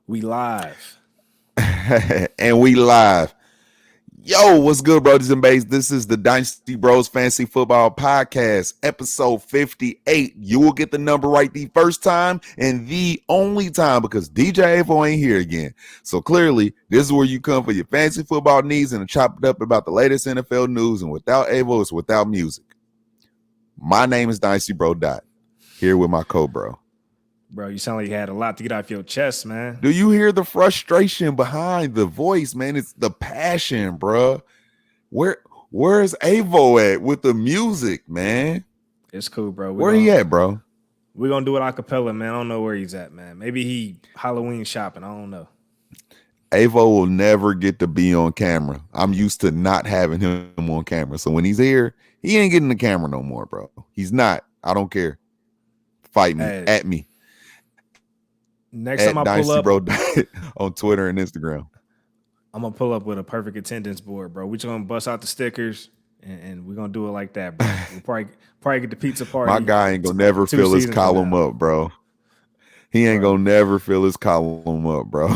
We live. And we live. Yo, what's good, brothers and bays? This is the Dynasty Bros Fantasy Football Podcast, episode 58. You will get the number right the first time and the only time because DJ Avo ain't here again. So clearly, this is where you come for your fantasy football needs and to chop it up about the latest NFL news. And without Avo, it's without music. My name is Dynasty Bro Dot, here with my co-bro. Bro, you sound like you had a lot to get off your chest, man. Do you hear the frustration behind the voice, man? It's the passion, bro. Where's Avo at with the music, man? It's cool, bro. Where he at, bro? We're going to do it a cappella, man. I don't know where he's at, man. Maybe he Halloween shopping. I don't know. Avo will never get to be on camera. I'm used to not having him on camera. So when he's here, he ain't getting the camera no more, bro. He's not. I don't care. Fight me. At me. Next time I pull up Bro on Twitter and Instagram. I'm gonna pull up with a perfect attendance board, bro. We just gonna bust out the stickers and we're gonna do it like that, bro. We'll probably get the pizza party. My guy ain't gonna never fill his column up, bro. He ain't gonna never fill his column up, bro.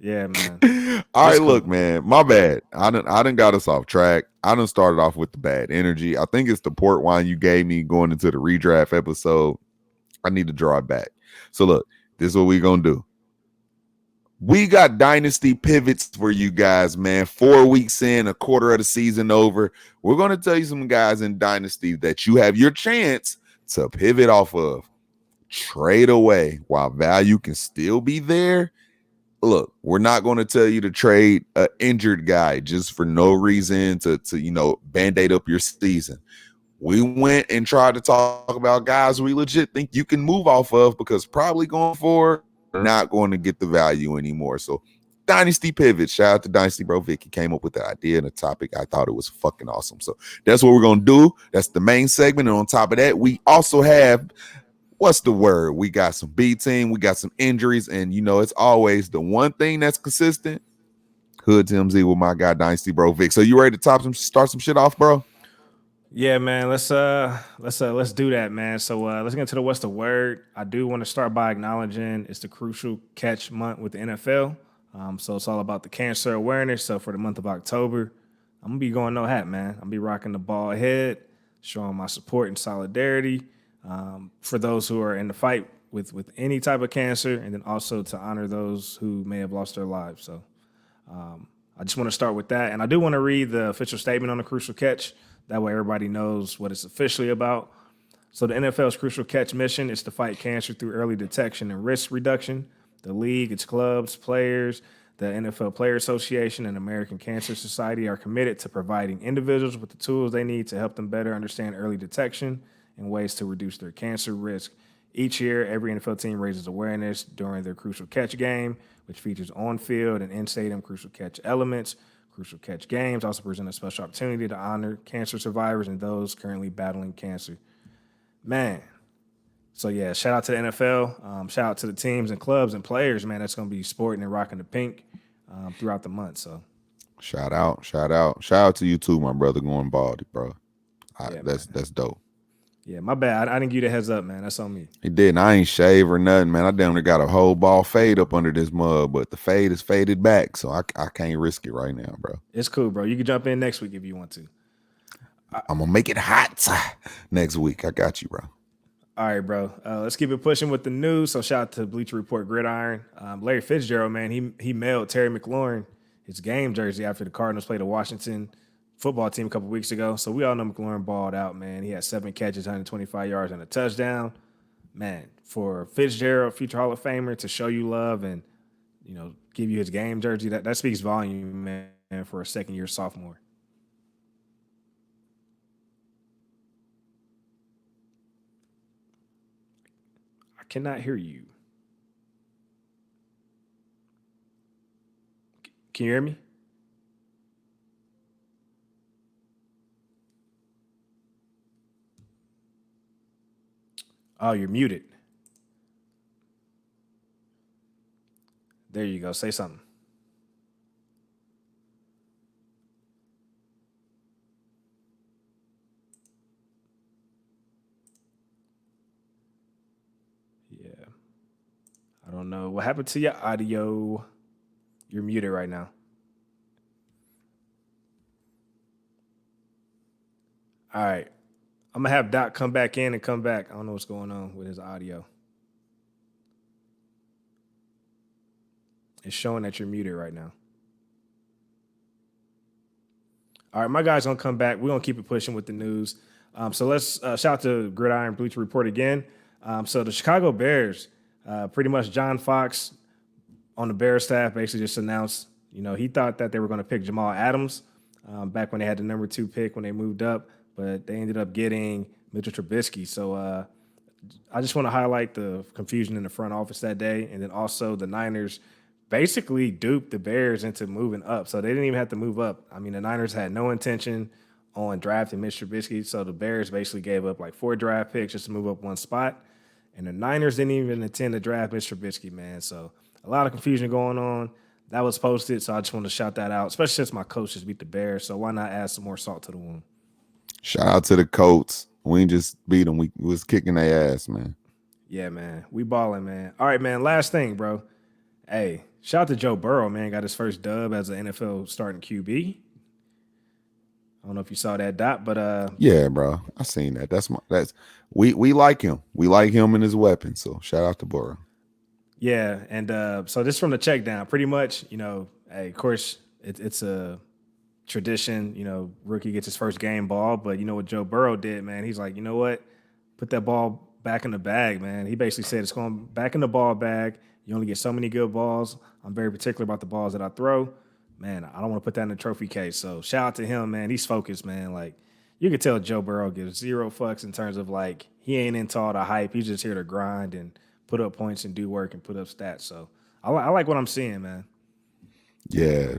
Yeah, man. All right, look, man. My bad. I done got us off track. I done started off with the bad energy. I think it's the port wine you gave me going into the redraft episode. I need to draw it back. So look. This is what we gonna do. We got Dynasty Pivots for you guys, man. 4 weeks in, a quarter of the season over. We're gonna tell you some guys in Dynasty that you have your chance to pivot off of. Trade away while value can still be there. Look, we're not going to tell you to trade an injured guy just for no reason to band-aid up your season. We went and tried to talk about guys we legit think you can move off of because probably going forward, not going to get the value anymore. So Dynasty Pivot, shout out to Dynasty Bro Vic. He came up with the idea and the topic. I thought it was fucking awesome. So that's what we're going to do. That's the main segment. And on top of that, we also have, what's the word? We got some B team. We got some injuries. And, it's always the one thing that's consistent. Hood TMZ with my guy, Dynasty Bro Vic. So you ready to start some shit off, bro? Yeah, man. Let's do that, man. So let's get into the what's the word. I do want to start by acknowledging it's the crucial catch month with the NFL. So it's all about the cancer awareness. So for the month of October, I'm gonna be going no hat, man. I'm gonna be rocking the bald head, showing my support and solidarity for those who are in the fight with any type of cancer, and then also to honor those who may have lost their lives. So I just want to start with that, and I do want to read the official statement on the crucial catch. That way everybody knows what it's officially about. So the NFL's crucial catch mission is to fight cancer through early detection and risk reduction. The league, its clubs, players, the NFL Player Association, and American Cancer Society are committed to providing individuals with the tools they need to help them better understand early detection and ways to reduce their cancer risk. Each year, every NFL team raises awareness during their crucial catch game, which features on-field and in-stadium crucial catch elements. Crucial Catch games also present a special opportunity to honor cancer survivors and those currently battling cancer. Man. So, yeah, shout out to the NFL. Shout out to the teams and clubs and players, man, that's going to be sporting and rocking the pink throughout the month. So, shout out to you too, my brother, going baldy, bro. That's dope. Yeah, my bad. I didn't give you the heads up, man. That's on me. He didn't. I ain't shave or nothing, man. I damn near got a whole ball fade up under this mug, but the fade is faded back, so I can't risk it right now, bro. It's cool, bro. You can jump in next week if you want to. I'm going to make it hot next week. I got you, bro. All right, bro. Let's keep it pushing with the news. So shout out to Bleacher Report Gridiron. Larry Fitzgerald, man, he mailed Terry McLaurin his game jersey after the Cardinals played the Washington football team a couple weeks ago. So we all know McLaurin balled out, man. He had 7 catches, 125 yards, and a touchdown. Man, for Fitzgerald, future Hall of Famer, to show you love and, give you his game jersey, that speaks volume, man, for a second-year sophomore. I cannot hear you. Can you hear me? Oh, you're muted. There you go. Say something. Yeah. I don't know what happened to your audio. You're muted right now. All right. I'm gonna have Doc come back in and come back. I don't know what's going on with his audio. It's showing that you're muted right now. All right, my guys gonna come back. We're gonna keep it pushing with the news. So let's shout out to Gridiron Bleacher Report again. So the Chicago Bears, pretty much John Fox on the Bears staff basically just announced, he thought that they were going to pick Jamal Adams back when they had the number 2 pick when they moved up, but they ended up getting Mitchell Trubisky. So I just want to highlight the confusion in the front office that day, and then also the Niners basically duped the Bears into moving up. So they didn't even have to move up. I mean, the Niners had no intention on drafting Mitch Trubisky, so the Bears basically gave up like 4 draft picks just to move up 1 spot. And the Niners didn't even intend to draft Mitch Trubisky, man. So a lot of confusion going on. That was posted, so I just want to shout that out, especially since my coaches beat the Bears. So why not add some more salt to the wound? Shout out to the Colts. We ain't just beat them. We was kicking their ass, man. Yeah, man. We balling, man. All right, man. Last thing, bro. Hey, shout out to Joe Burrow, man. Got his first dub as an NFL starting QB. I don't know if you saw that, Dot, but yeah, bro. I seen that. We like him. We like him and his weapon. So shout out to Burrow. Yeah, and so this from the check down. Pretty much, hey, of course, it's a tradition. Rookie gets his first game ball, but you know what Joe Burrow did, man? He's like, you know what? Put that ball back in the bag, man. He basically said it's going back in the ball bag. You only get so many good balls. I'm very particular about the balls that I throw. Man, I don't want to put that in the trophy case. So shout out to him, man. He's focused, man. Like, you can tell Joe Burrow gives 0 fucks in terms of, like, he ain't into all the hype. He's just here to grind and put up points and do work and put up stats. So I like what I'm seeing, man. Yeah,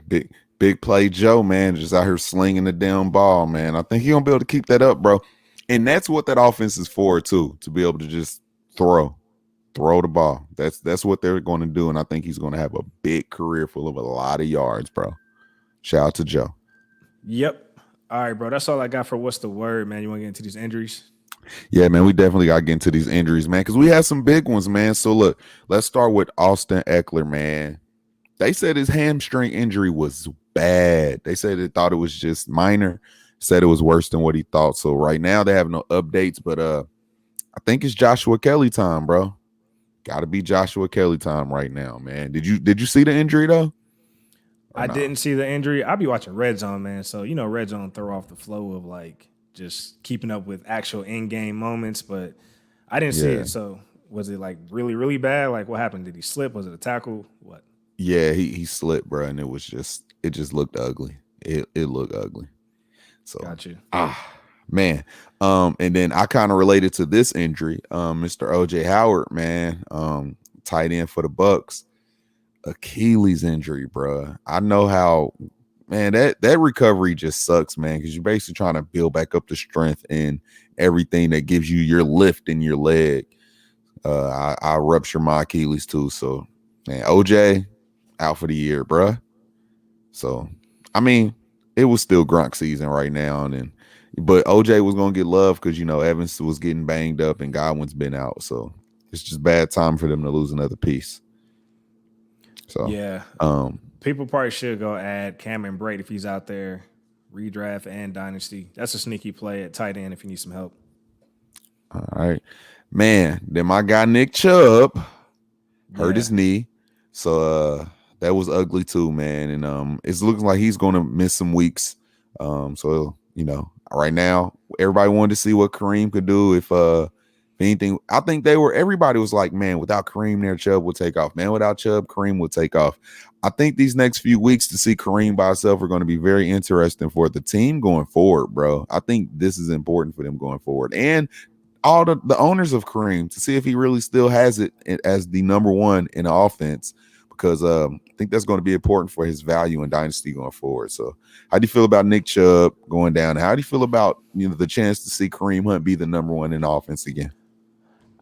big play Joe, man. Just out here slinging the damn ball, man. I think he's going to be able to keep that up, bro. And that's what that offense is for, too, to be able to just throw the ball. That's what they're going to do, and I think he's going to have a big career full of a lot of yards, bro. Shout out to Joe. Yep. All right, bro. That's all I got for what's the word, man. You want to get into these injuries? Yeah, man, we definitely got to get into these injuries, man, because we had some big ones, man. So, look, let's start with Austin Eckler, man. They said his hamstring injury was bad. They said they thought it was just minor, said it was worse than what he thought. So, right now, they have no updates, but I think it's Joshua Kelly time, bro. Got to be Joshua Kelly time right now, man. Did you see the injury, though? I didn't see the injury. I'll be watching Red Zone, man. So, Red Zone throw off the flow of, like, just keeping up with actual in-game moments, but I didn't see it. So, was it, like, really, really bad? Like, what happened? Did he slip? Was it a tackle? What? Yeah, he slipped, bro, and it just looked ugly. It looked ugly. So, got you. Man. And then I kind of related to this injury. Mr. OJ Howard, man, tight end for the Bucks. Achilles injury, bro. I know how, man, that recovery just sucks, man, because you're basically trying to build back up the strength and everything that gives you your lift in your leg. I ruptured my Achilles too. So, man, OJ out for the year, bro. So, I mean, it was still Gronk season right now, but OJ was gonna get love because Evans was getting banged up and Godwin's been out. So it's just bad time for them to lose another piece. So yeah, people probably should go add Cameron Brate if he's out there, redraft and dynasty. That's a sneaky play at tight end if you need some help. All right, man. Then my guy Nick Chubb hurt his knee, so that was ugly too, man. And it's looking like he's gonna miss some weeks. So right now everybody wanted to see what Kareem could do if anything. I think everybody was like, man, without Kareem there, Chubb would take off. Man, without Chubb, Kareem would take off. I think these next few weeks to see Kareem by himself are going to be very interesting for the team going forward, bro. I think this is important for them going forward. And all the owners of Kareem to see if he really still has it as the number one in the offense, because I think that's going to be important for his value in Dynasty going forward. So how do you feel about Nick Chubb going down? How do you feel about the chance to see Kareem Hunt be the number one in the offense again?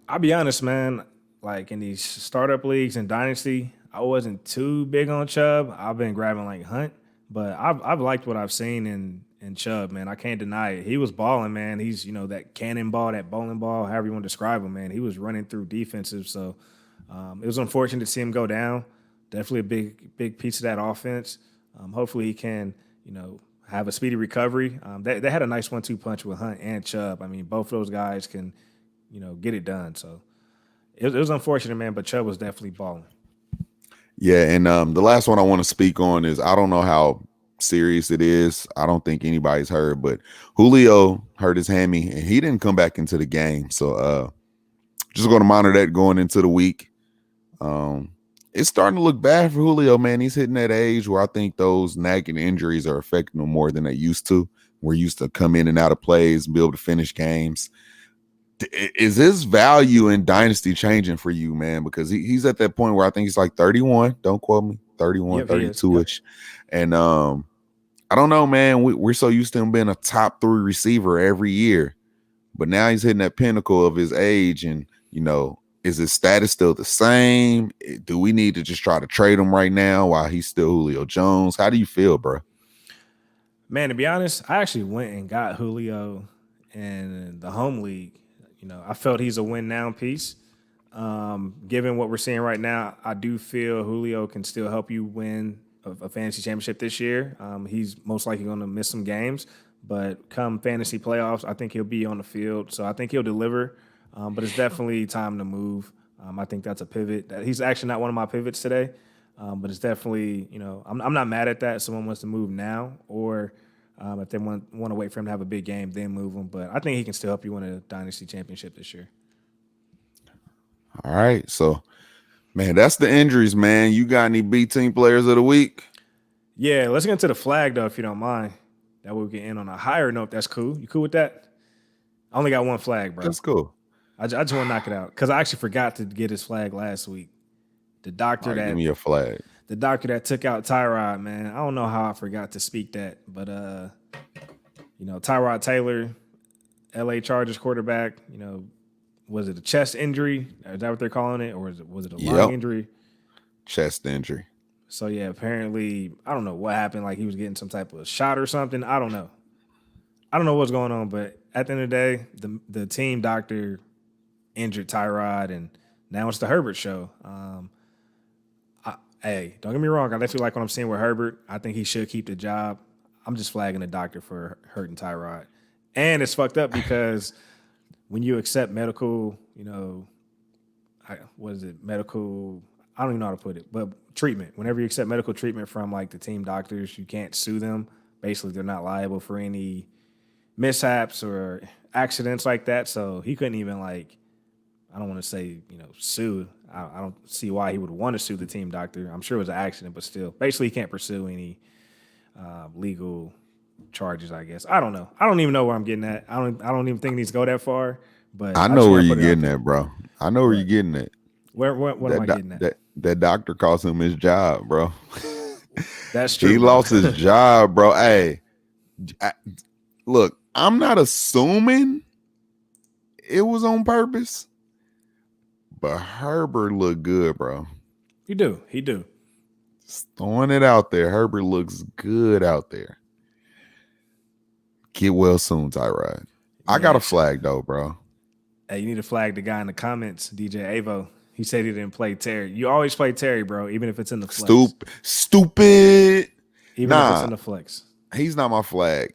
I'll be honest, man. Like in these startup leagues and Dynasty, I wasn't too big on Chubb. I've been grabbing like Hunt, but I've liked what I've seen in Chubb, man. I can't deny it. He was balling, man. He's that cannonball, that bowling ball, however you want to describe him, man. He was running through defensive. So It was unfortunate to see him go down. Definitely a big piece of that offense. Hopefully he can, have a speedy recovery. They had a nice 1-2 punch with Hunt and Chubb. I mean, both of those guys can, get it done. So it was unfortunate, man, but Chubb was definitely balling. Yeah, and the last one I want to speak on is I don't know how serious it is. I don't think anybody's heard, but Julio hurt his hammy and he didn't come back into the game. So just going to monitor that going into the week. It's starting to look bad for Julio, man. He's hitting that age where I think those nagging injuries are affecting him more than they used to. We're used to come in and out of plays and be able to finish games. Is his value in Dynasty changing for you, man? Because he's at that point where I think he's like 31. Don't quote me. 31, yep, 32-ish. Yep. And I don't know, man. We're so used to him being a top 3 receiver every year. But now he's hitting that pinnacle of his age. And, is his status still the same? Do we need to just try to trade him right now while he's still Julio Jones? How do you feel, bro? Man, to be honest, I actually went and got Julio in the home league. I felt he's a win now piece. Given what we're seeing right now, I do feel Julio can still help you win a fantasy championship this year. He's most likely going to miss some games, but come fantasy playoffs, I think he'll be on the field. So I think he'll deliver. But it's definitely time to move. I think that's a pivot. He's actually not one of my pivots today, but it's definitely, I'm not mad at that. Someone wants to move now, or if they want to wait for him to have a big game, then move him. But I think he can still help you win a Dynasty championship this year. All right. So, man, that's the injuries, man. You got any B team players of the week? Yeah, let's get into the flag, though, if you don't mind. That way we can end on a higher note. That's cool. You cool with that? I only got one flag, bro. That's cool. I just want to knock it out because I actually forgot to get his flag last week. The doctor give me a flag. The doctor that took out Tyrod, man. I don't know how I forgot to speak that, but Tyrod Taylor, LA Chargers quarterback. Was it a chest injury? Is that what they're calling it, or was it a lung injury? Chest injury. So yeah, apparently I don't know what happened. Like he was getting some type of shot or something. I don't know what's going on, but at the end of the day, the team doctor injured Tyrod, and now it's the Herbert show. Hey, don't get me wrong. I definitely like what I'm seeing with Herbert. I think he should keep the job. I'm just flagging the doctor for hurting Tyrod. And it's fucked up because when you accept medical, medical, I don't even know how to put it, but treatment. Whenever you accept medical treatment from like the team doctors, you can't sue them. Basically, they're not liable for any mishaps or accidents like that. So he couldn't even I don't want to say, sue. I don't see why he would want to sue the team doctor. I'm sure it was an accident, but still. Basically, he can't pursue any legal charges, I guess. I don't know. I don't even know where I'm getting at. I don't even think it needs to go that far. But I know where you're getting at, bro. I know where you're getting at. What am I getting at? That doctor cost him his job, bro. That's true. He lost his job, bro. Hey, look, I'm not assuming it was on purpose. But Herbert looked good, bro. He do. Just throwing it out there. Herbert looks good out there. Get well soon, Tyrod. Yeah. I got a flag, though, bro. Hey, you need to flag the guy in the comments, DJ Avo. He said he didn't play Terry. You always play Terry, bro, even if it's in the flex. Stupid. Even if it's in the flex. He's not my flag.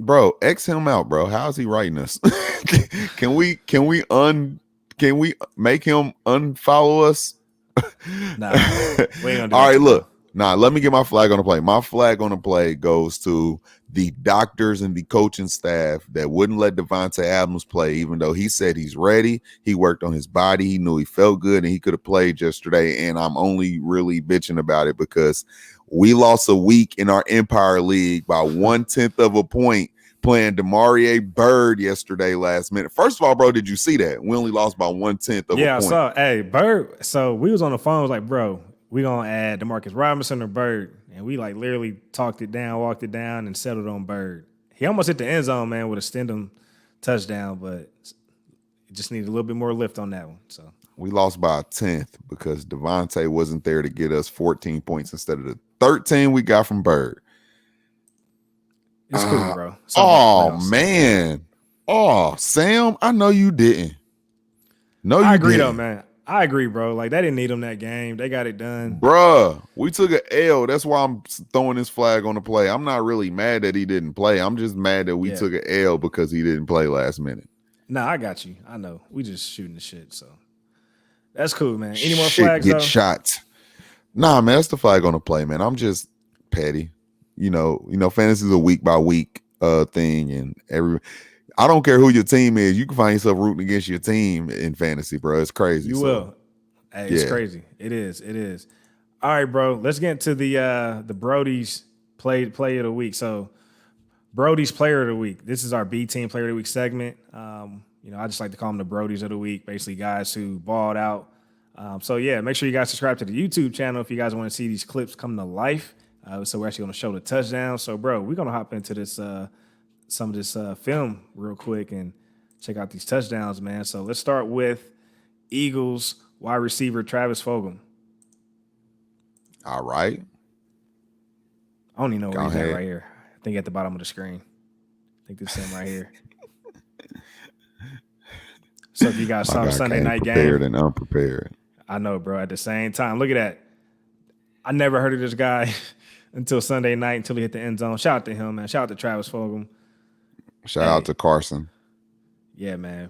Bro, X him out, bro. How's he writing us? Can we make him unfollow us? Nah, we ain't gonna do all that. Right, look. Nah, let me get my flag on the play. My flag on the play goes to the doctors and the coaching staff that wouldn't let Devontae Adams play, even though he said he's ready. He worked on his body. He knew he felt good, and he could have played yesterday. And I'm only really bitching about it because we lost a week in our Empire League by 1/10 of a point playing Demarie Byrd yesterday last minute. First of all, bro, did you see that? We only lost by 1/10 of a point. Yeah, I saw. Hey, Byrd. So we was on the phone. I was like, bro, we gonna add DeMarcus Robinson or Byrd, and we literally talked it down, walked it down, and settled on Byrd. He almost hit the end zone, man, with a Stidham touchdown, but it just needed a little bit more lift on that one. So we lost by 1/10 because Devontae wasn't there to get us 14 points instead of the 13 we got from Byrd. It's cool, bro. Man. Oh, Sam, I know you didn't. No, you I agree, didn't. though, man. I agree, bro. Like they didn't need him that game. They got it done. Bruh, we took an L. That's why I'm throwing this flag on the play. I'm not really mad that he didn't play. I'm just mad that we Yeah. took an L because he didn't play last minute. Nah, I got you. I know. We just shooting the shit. So that's cool, man. Any more Shit, flags get though? shots. Nah, man, that's the flag on the play, man. I'm just petty. Fantasy is a week by week thing, and I don't care who your team is. You can find yourself rooting against your team in fantasy, bro. It's crazy. You will. Hey, it's crazy. It is. It is. All right, bro. Let's get into the Brody's play of the week. So Brody's player of the week. This is our B team player of the week segment. I just like to call them the Brodies of the week, basically guys who balled out. So yeah, make sure you guys subscribe to the YouTube channel if you guys want to see these clips come to life. So we're actually going to show the touchdown. So bro, we're going to hop into this some of this film real quick and check out these touchdowns, man. So let's start with Eagles wide receiver Travis Fulgham. All right. I don't even know where he's at right here. I think at the bottom of the screen. I think this is him right here. So if you guys saw the Sunday night game. Prepared and unprepared. I know, bro. At the same time. Look at that. I never heard of this guy until Sunday night, until he hit the end zone. Shout out to him, man. Shout out to Travis Fulgham. Shout out to Carson. Yeah, man.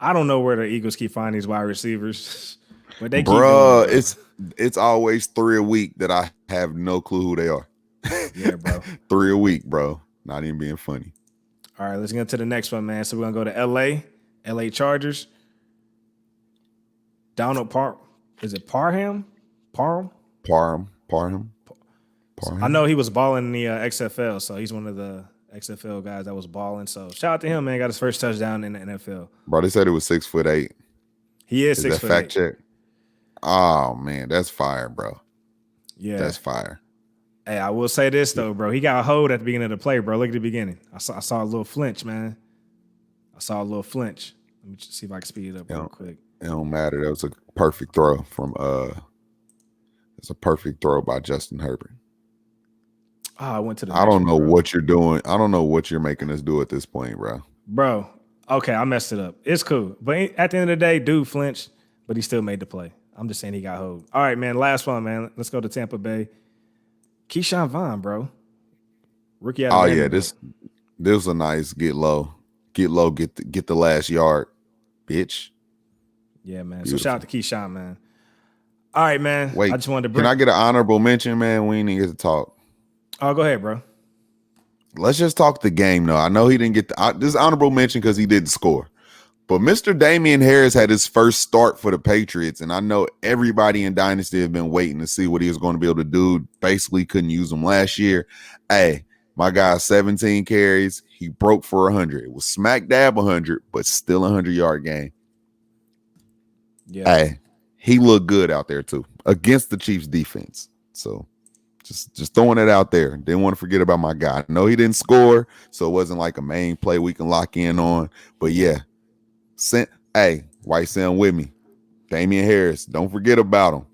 I don't know where the Eagles keep finding these wide receivers, but they keep doing it, it's always 3 a week that I have no clue who they are. Yeah, bro. 3 a week, bro. Not even being funny. All right, let's get to the next one, man. So we're gonna go to LA Chargers. Donald is it Parham? Parham. I know he was balling in the XFL, so he's one of the XFL guys that was balling. So shout out to him, man. Got his first touchdown in the NFL. Bro, they said it was 6'8". He is 6'8". Fact check? Oh man, that's fire, bro. Yeah, that's fire. Hey, I will say this though, bro. He got a hold at the beginning of the play, bro. Look at the beginning. I saw a little flinch, man. Let me just see if I can speed it up real quick. It don't matter. That was a perfect throw from it's a perfect throw by Justin Herbert. I went to the I don't know what you're doing. I don't know what you're making us do at this point, bro. Bro, okay, I messed it up. It's cool. But at the end of the day, dude flinched, but he still made the play. I'm just saying he got hold. All right, man. Last one, man. Let's go to Tampa Bay. Keyshawn Vaughn, bro. Rookie out of Vanderbilt. This was a nice get low, get the last yard, bitch. Yeah, man. Beautiful. So shout out to Keyshawn, man. All right, man. Wait, I just wanted to can I get an honorable mention, man? We didn't get to talk. Oh, go ahead, bro. Let's just talk the game, though. I know he didn't get this honorable mention because he didn't score. But Mr. Damian Harris had his first start for the Patriots, and I know everybody in Dynasty have been waiting to see what he was going to be able to do. Basically couldn't use him last year. Hey, my guy, 17 carries. He broke for 100. It was smack dab 100, but still a 100-yard game. Yeah. Hey, he looked good out there, too, against the Chiefs' defense. So just throwing it out there. Didn't want to forget about my guy. No, he didn't score, so it wasn't like a main play we can lock in on. But, yeah. Hey, White Sam with me. Damian Harris. Don't forget about him.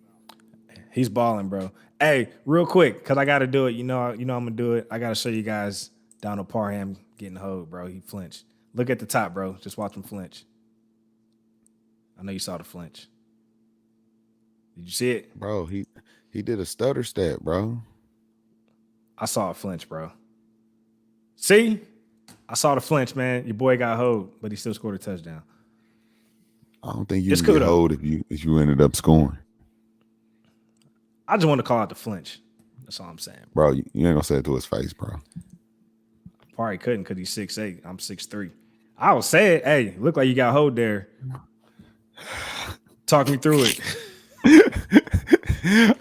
He's balling, bro. Hey, real quick, because I got to do it. You know I'm going to do it. I got to show you guys Donald Parham getting hold, bro. He flinched. Look at the top, bro. Just watch him flinch. I know you saw the flinch. Did you see it? Bro, he did a stutter step, bro. I saw a flinch, bro. See? I saw the flinch, man. Your boy got hold, but he still scored a touchdown. I don't think you can get hold if you ended up scoring. I just want to call out the flinch. That's all I'm saying. Bro, you ain't going to say it to his face, bro. Probably couldn't because he's 6'8". I'm 6'3". I will say it. Hey, look like you got hold there. Talk me through it.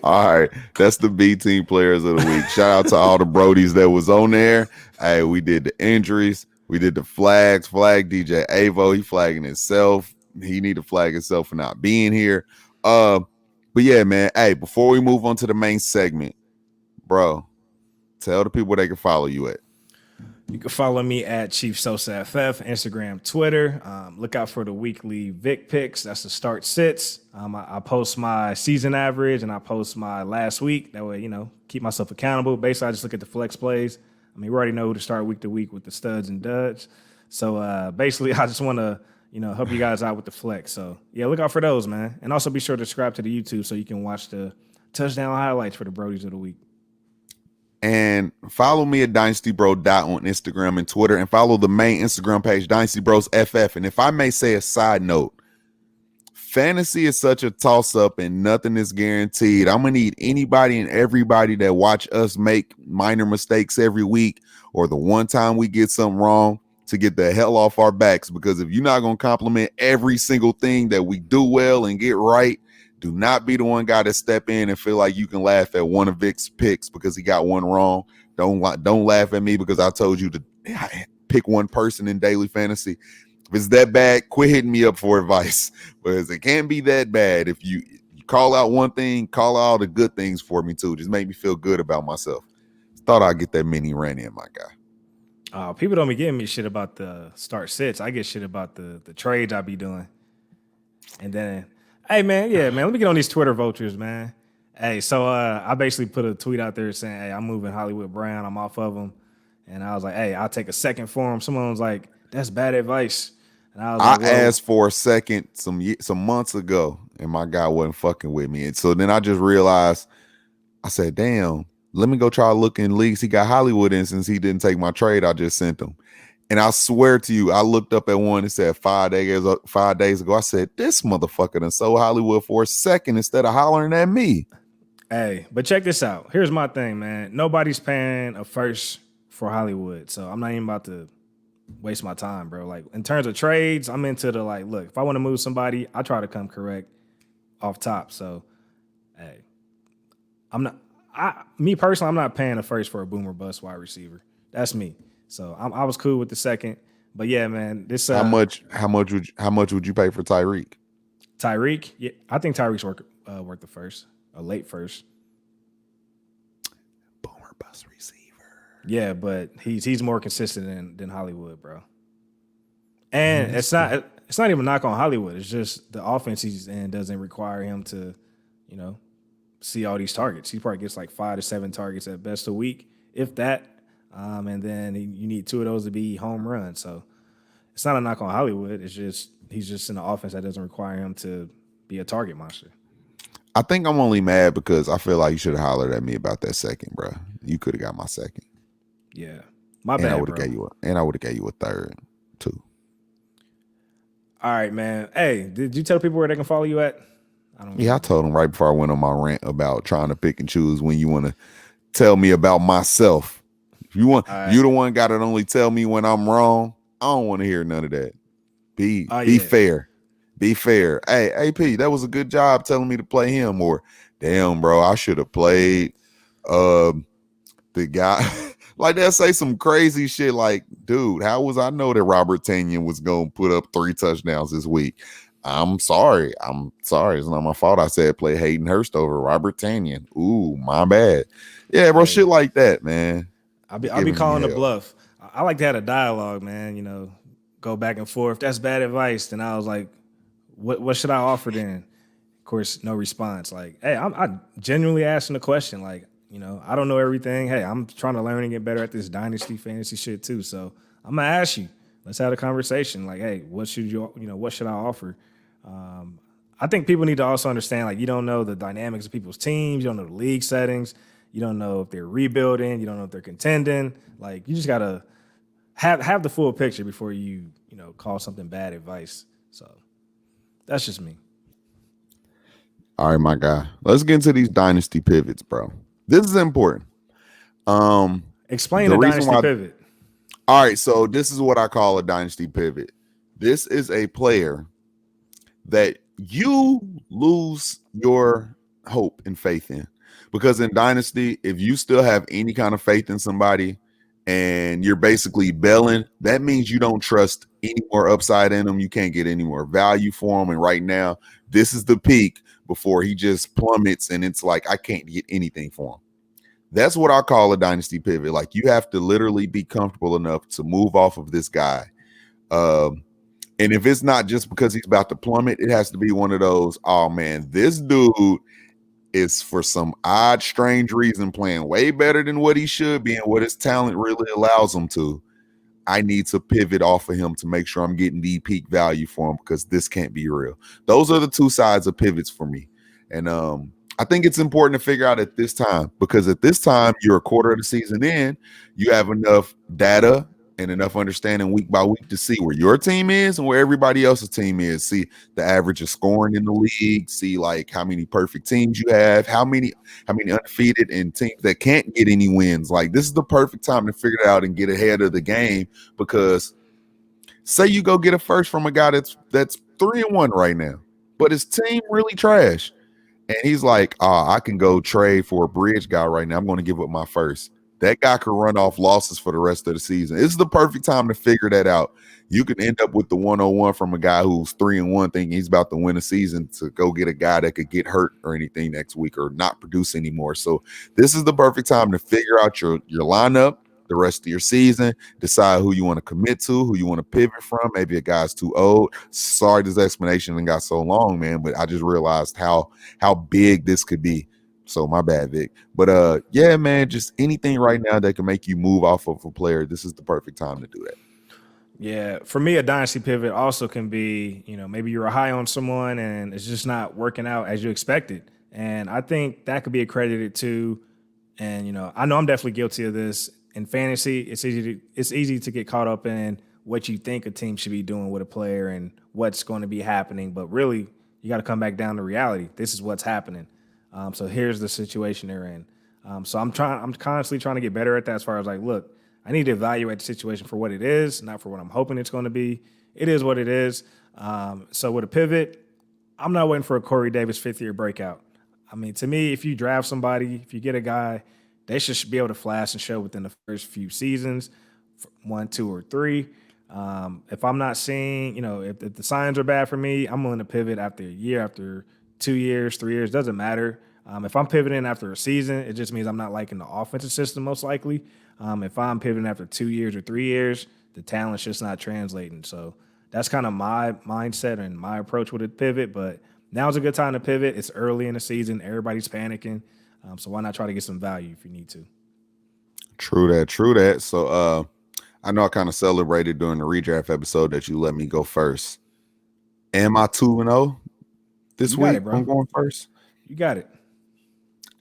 All right. That's the B team players of the week. Shout out to all the Brodies that was on there. Hey, we did the injuries. We did the flags. Flag DJ Avo. He flagging himself. He need to flag himself for not being here. But yeah, man. Hey, before we move on to the main segment, bro, tell the people they can follow you at. You can follow me at Chief Sosa FF, Instagram, Twitter. Look out for the weekly Vic picks. That's the start sits. I post my season average and I post my last week. That way, keep myself accountable. Basically, I just look at the flex plays. I mean, we already know who to start week to week with the studs and duds. So basically, I just want to, help you guys out with the flex. So yeah, look out for those, man. And also be sure to subscribe to the YouTube so you can watch the touchdown highlights for the Brodies of the week. And follow me at Dynasty Bro on Instagram and Twitter, and follow the main Instagram page, Dynasty Bros FF. And if I may say a side note, fantasy is such a toss-up and nothing is guaranteed. I'm gonna need anybody and everybody that watch us make minor mistakes every week, or the one time we get something wrong, to get the hell off our backs. Because if you're not gonna compliment every single thing that we do well and get right, do not be the one guy to step in and feel like you can laugh at one of Vic's picks because he got one wrong. Don't laugh at me because I told you to pick one person in daily fantasy. If it's that bad, quit hitting me up for advice, because it can't be that bad. If you call out one thing, call out all the good things for me too. Just make me feel good about myself. Thought I'd get that mini rant in, my guy. People don't be giving me shit about the start sits. I get shit about the trades I be doing. And then, hey man, let me get on these Twitter vultures, man. Hey, so I basically put a tweet out there saying, hey, I'm moving Hollywood Brown. I'm off of him. And I was like, hey, I'll take a second for him. Someone was like, that's bad advice. And I was like, asked for a second some months ago, and my guy wasn't fucking with me. And so then I just realized, I said, damn, let me go try looking leagues he got Hollywood in, since he didn't take my trade I just sent him. And I swear to you, I looked up at one and said 5 days ago, I said, this motherfucker done sold Hollywood for a second instead of hollering at me. Hey, but check this out. Here's my thing, man. Nobody's paying a first for Hollywood, so I'm not even about to waste my time, bro. Like, in terms of trades, I'm into the, like, look, if I want to move somebody, I try to come correct off top. So, hey, me personally, I'm not paying a first for a boomer bust wide receiver. That's me. So I was cool with the second, but yeah, man, this how much would you pay for Tyreek? Tyreek, yeah, I think Tyreek's worth the first, a late first. Boomer bust receiver. Yeah, but he's more consistent than Hollywood, bro. And it's not even a knock on Hollywood. It's just the offense he's in doesn't require him to, see all these targets. He probably gets like 5 to 7 targets at best a week, if that. And then you need 2 of those to be home runs. So it's not a knock on Hollywood. It's just he's just in an offense that doesn't require him to be a target monster. I think I'm only mad because I feel like you should have hollered at me about that second, bro. You could have got my second. Yeah, my bad, I would have gave you a third too. All right, man. Hey, did you tell people where they can follow you at? I told them right before I went on my rant about trying to pick and choose when you want to tell me about myself. If you want, you the one got to only tell me when I'm wrong. I don't want to hear none of that. Be fair. Be fair. Hey, AP, that was a good job telling me to play him. Or, damn, bro, I should have played the guy. Like, they'll say some crazy shit like, dude, how was I know that Robert Tonyan was going to put up 3 touchdowns this week? I'm sorry. It's not my fault. I said play Hayden Hurst over Robert Tonyan. Ooh, my bad. Yeah, bro, shit like that, man. I'll be calling the bluff. I like to have a dialogue, man, go back and forth. That's bad advice. Then I was like, what should I offer then? Of course, no response. Like, hey, I genuinely asking the question. Like, I don't know everything. Hey, I'm trying to learn and get better at this dynasty fantasy shit too. So I'm gonna ask you. Let's have a conversation. Like, hey, what should what should I offer? I think people need to also understand, like, you don't know the dynamics of people's teams. You don't know the league settings. You don't know if they're rebuilding. You don't know if they're contending. Like, you just gotta have the full picture before you call something bad advice. So that's just me. All right, my guy. Let's get into these dynasty pivots, bro. This is important. Explain the dynasty pivot. All right, so this is what I call a dynasty pivot. This is a player that you lose your hope and faith in. Because in dynasty, if you still have any kind of faith in somebody and you're basically bailing, that means you don't trust any more upside in them. You can't get any more value for them. And right now, this is the peak before he just plummets and it's like, I can't get anything for him. That's what I call a dynasty pivot. Like, you have to literally be comfortable enough to move off of this guy. And if it's not just because he's about to plummet, it has to be one of those, oh man, this dude is for some odd, strange reason playing way better than what he should be and what his talent really allows him to. I need to pivot off of him to make sure I'm getting the peak value for him because this can't be real. Those are the two sides of pivots for me. And I think it's important to figure out at this time because at this time, you're a quarter of the season in, you have enough data and enough understanding week by week to see where your team is and where everybody else's team is. See the average of scoring in the league, see like how many perfect teams you have, how many undefeated and teams that can't get any wins. Like this is the perfect time to figure it out and get ahead of the game because say you go get a first from a guy that's 3-1 right now, but his team really trash. And he's like, I can go trade for a bridge guy right now. I'm going to give up my first. That guy could run off losses for the rest of the season. This is the perfect time to figure that out. You can end up with the 101 from a guy who's 3-1 thinking he's about to win a season to go get a guy that could get hurt or anything next week or not produce anymore. So this is the perfect time to figure out your lineup, the rest of your season, decide who you want to commit to, who you want to pivot from. Maybe a guy's too old. Sorry this explanation got so long, man, but I just realized how big this could be. So my bad, Vic. But yeah, man, just anything right now that can make you move off of a player, this is the perfect time to do that. Yeah, for me, a dynasty pivot also can be, maybe you're high on someone and it's just not working out as you expected. And I think that could be accredited to, and I know I'm definitely guilty of this. In fantasy, it's easy to get caught up in what you think a team should be doing with a player and what's going to be happening. But really, you got to come back down to reality. This is what's happening. So here's the situation they're in. So I'm constantly trying to get better at that as far as like, look, I need to evaluate the situation for what it is, not for what I'm hoping it's going to be. It is what it is. So with a pivot, I'm not waiting for a Corey Davis fifth-year breakout. I mean, to me, if you draft somebody, if you get a guy, they should be able to flash and show within the first few seasons, 1, 2, or 3. If I'm not seeing, if the signs are bad for me, I'm willing to pivot after a year, after 2 years, 3 years, doesn't matter. If I'm pivoting after a season, it just means I'm not liking the offensive system most likely. If I'm pivoting after 2 years or 3 years, the talent's just not translating. So that's kind of my mindset and my approach with a pivot. But now's a good time to pivot. It's early in the season. Everybody's panicking. So why not try to get some value if you need to? True that. So I know I kind of celebrated during the redraft episode that you let me go first. Am I 2-0 this week? It, bro. I'm going first. You got it.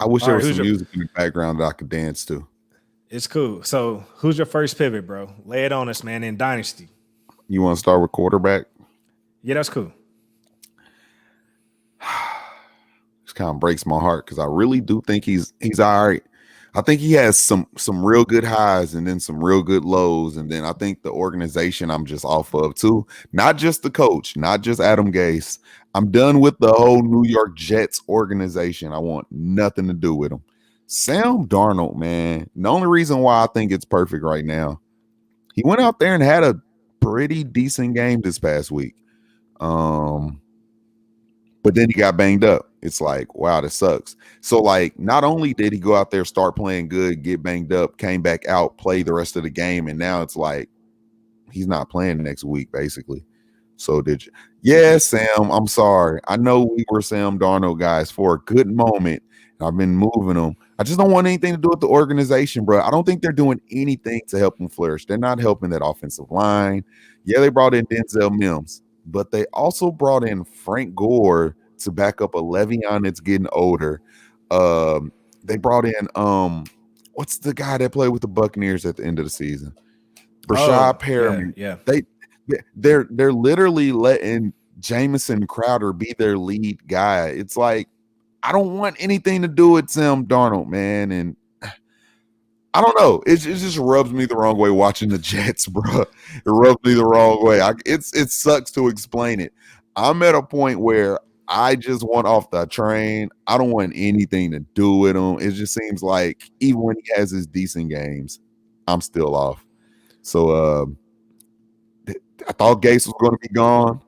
I wish there was some music in the background that I could dance to. It's cool. So who's your first pivot, bro? Lay it on us, man, in Dynasty. You want to start with quarterback? Yeah, that's cool. This kind of breaks my heart because I really do think he's all right. I think he has some real good highs and then some real good lows. And then I think the organization I'm just off of too. Not just the coach, not just Adam Gase. I'm done with the whole New York Jets organization. I want nothing to do with them. Sam Darnold, man. The only reason why I think it's perfect right now, he went out there and had a pretty decent game this past week. But then he got banged up. It's like, wow, that sucks. So, like, not only did he go out there, start playing good, get banged up, came back out, play the rest of the game, and now it's like he's not playing next week, basically. So did you? Yeah, Sam, I'm sorry. I know we were Sam Darnold guys for a good moment. I've been moving them. I just don't want anything to do with the organization, bro. I don't think they're doing anything to help him flourish. They're not helping that offensive line. Yeah, they brought in Denzel Mims, but they also brought in Frank Gore to back up a Le'Veon that's getting older. They brought in what's the guy that played with the Buccaneers at the end of the season? Brashad Perriman. Yeah. They're literally letting Jamison Crowder be their lead guy. It's like I don't want anything to do with Sam Darnold, man. And I don't know. It just rubs me the wrong way watching the Jets, bro. It rubs me the wrong way. It sucks to explain it. I'm at a point where I just want off the train. I don't want anything to do with him. It just seems like even when he has his decent games, I'm still off. So I thought Gase was going to be gone.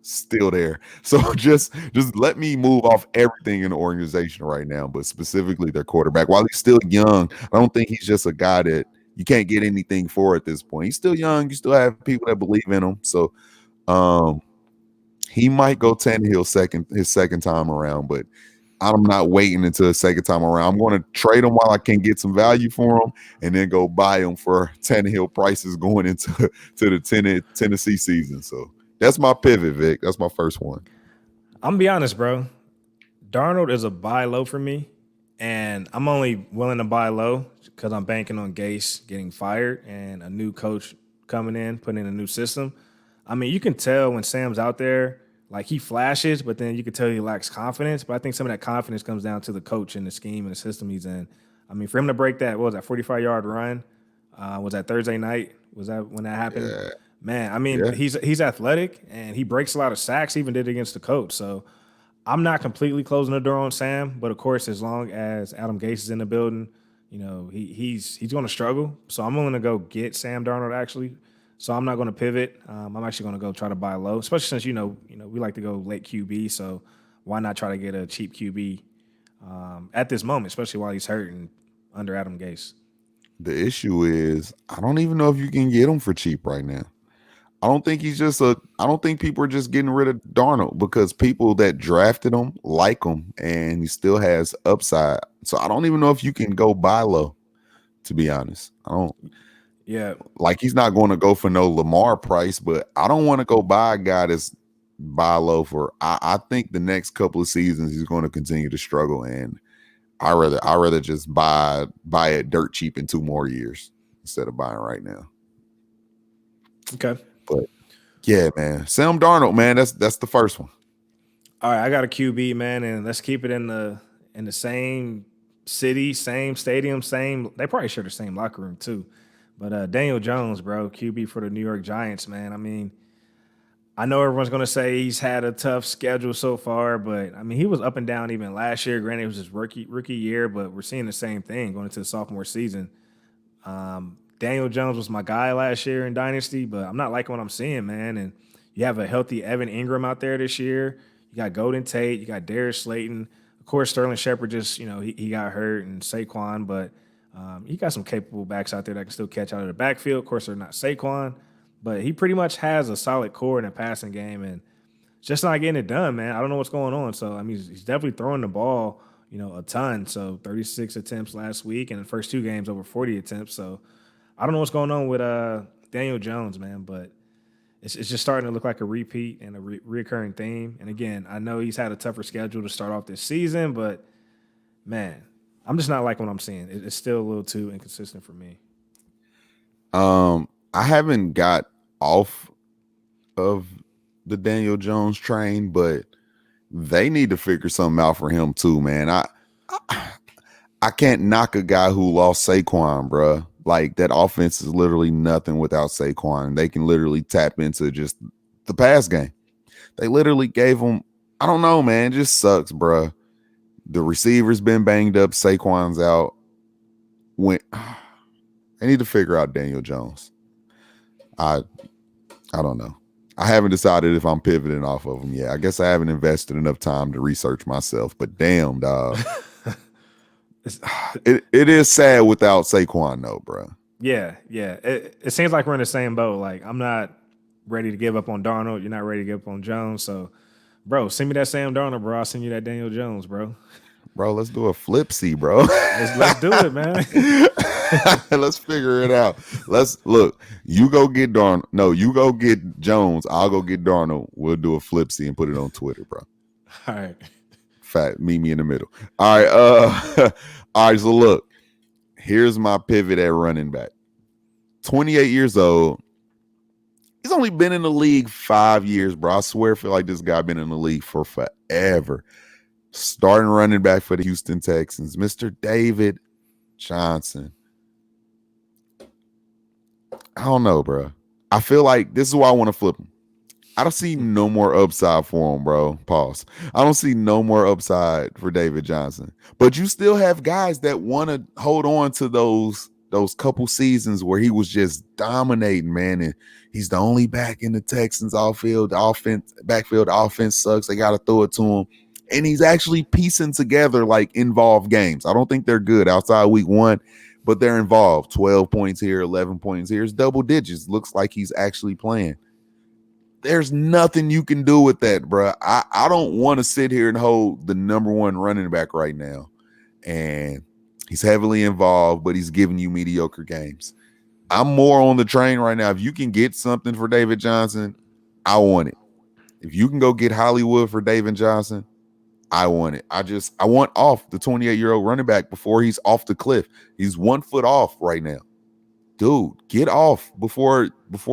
Still there. So just let me move off everything in the organization right now, but specifically their quarterback. While he's still young, I don't think he's just a guy that you can't get anything for at this point. He's still young. You still have people that believe in him. So he might go Tannehill his second time around, but I'm not waiting until the second time around. I'm going to trade him while I can get some value for him, and then go buy him for Tannehill prices going into the Tennessee season. So that's my pivot, Vic. That's my first one. I'm gonna be honest, bro. Darnold is a buy low for me, and I'm only willing to buy low because I'm banking on Gase getting fired and a new coach coming in, putting in a new system. I mean, you can tell when Sam's out there, like he flashes, but then you can tell he lacks confidence. But I think some of that confidence comes down to the coach and the scheme and the system he's in. I mean, for him to break that, what was that, 45-yard run? Was that Thursday night? Was that when that happened? Yeah. Man, I mean, Yeah. he's athletic and he breaks a lot of sacks. He even did it against the coach. So I'm not completely closing the door on Sam, but of course, as long as Adam Gase is in the building, he's going to struggle. So I'm willing to go get Sam Darnold actually. So I'm not going to pivot. I'm actually going to go try to buy low, especially since we like to go late QB. So why not try to get a cheap QB at this moment, especially while he's hurt and under Adam Gase. The issue is I don't even know if you can get him for cheap right now. I don't think I don't think people are just getting rid of Darnold because people that drafted him like him and he still has upside. So I don't even know if you can go buy low, to be honest. I don't. Yeah. Like he's not going to go for no Lamar price, but I don't want to go buy a guy that's buy low for. I think the next couple of seasons he's going to continue to struggle, and I rather just buy it dirt cheap in 2 more years instead of buying right now. Okay. But yeah, man, Sam Darnold, man, that's the first one. All right, I got a QB, man, and let's keep it in the same city, same stadium, same. They probably share the same locker room too. But Daniel Jones, bro, QB for the New York Giants, man. I mean, I know everyone's going to say he's had a tough schedule so far, but I mean, he was up and down even last year. Granted, it was his rookie year, but we're seeing the same thing going into the sophomore season. Daniel Jones was my guy last year in Dynasty, but I'm not liking what I'm seeing, man. And you have a healthy Evan Ingram out there this year. You got Golden Tate, you got Darius Slayton. Of course, Sterling Shepard just, he got hurt, and Saquon, but he got some capable backs out there that can still catch out of the backfield. Of course, they're not Saquon, but he pretty much has a solid core in a passing game, and just not getting it done, man. I don't know what's going on. So, I mean, he's definitely throwing the ball, a ton. So, 36 attempts last week, and the first 2 games over 40 attempts. So, I don't know what's going on with Daniel Jones, man, but it's just starting to look like a repeat and a reoccurring theme. And again, I know he's had a tougher schedule to start off this season, but man, I'm just not liking what I'm seeing. It's still a little too inconsistent for me. I haven't got off of the Daniel Jones train, but they need to figure something out for him too, man. I can't knock a guy who lost Saquon, bruh. Like that offense is literally nothing without Saquon. They can literally tap into just the pass game. They literally gave him, I don't know, man. It just sucks, bruh. The receiver's been banged up. Saquon's out. They need to figure out Daniel Jones. I don't know. I haven't decided if I'm pivoting off of him yet. I guess I haven't invested enough time to research myself, but damn, dog. It is sad without Saquon, though, bro. Yeah. It seems like we're in the same boat. Like, I'm not ready to give up on Darnold. You're not ready to give up on Jones. So, bro, send me that Sam Darnold, bro. I'll send you that Daniel Jones, bro. Bro, let's do a flipsy, bro. Let's do it, man. Let's figure it out. Let's look. You go get Darnold. No, you go get Jones. I'll go get Darnold. We'll do a flipsy and put it on Twitter, bro. All right. Fat, meet me in the middle. All right. All right. So look, here's my pivot at running back. 28 years old. He's only been in the league 5 years, bro. I swear, I feel like this guy been in the league for forever. Starting running back for the Houston Texans, Mr. David Johnson. I don't know, bro. I feel like this is why I want to flip him. I don't see no more upside for him, bro. Pause. I don't see no more upside for David Johnson. But you still have guys that want to hold on to those couple seasons where he was just dominating, man. And he's the only back in the Texans backfield offense sucks. They got to throw it to him. And he's actually piecing together like involved games. I don't think they're good outside week 1, but they're involved. 12 points here, 11 points here. It's double digits. Looks like he's actually playing. there's nothing you can do with that, bro. I don't want to sit here and hold the number one running back right now. And he's heavily involved, but he's giving you mediocre games. I'm more on the train right now. If you can get something for David Johnson, I want it. If you can go get Hollywood for David Johnson, I want it. I want off the 28-year-old running back before he's off the cliff. He's 1 foot off right now. Dude, get off before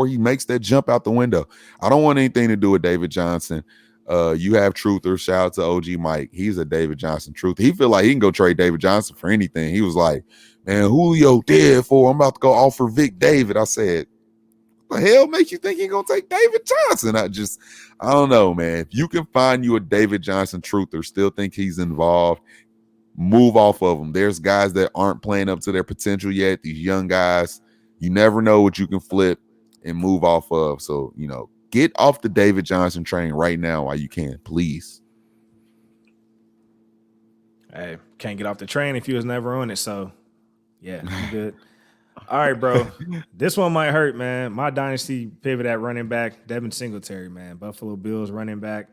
he makes that jump out the window. I don't want anything to do with David Johnson. You have truthers. Shout out to OG Mike. He's a David Johnson truther. He feel like he can go trade David Johnson for anything. He was like, man, Julio dead for. I'm about to go offer Vic David. I said, what the hell makes you think he gonna take David Johnson? I don't know, man. If you can find you a David Johnson truther, still think he's involved, move off of him. There's guys that aren't playing up to their potential yet. These young guys, you never know what you can flip and move off of. So, get off the David Johnson train right now while you can, please. Hey, can't get off the train if you was never on it. So, yeah, I'm good. All right, bro. This one might hurt, man. My dynasty pivot at running back, Devin Singletary, man. Buffalo Bills running back.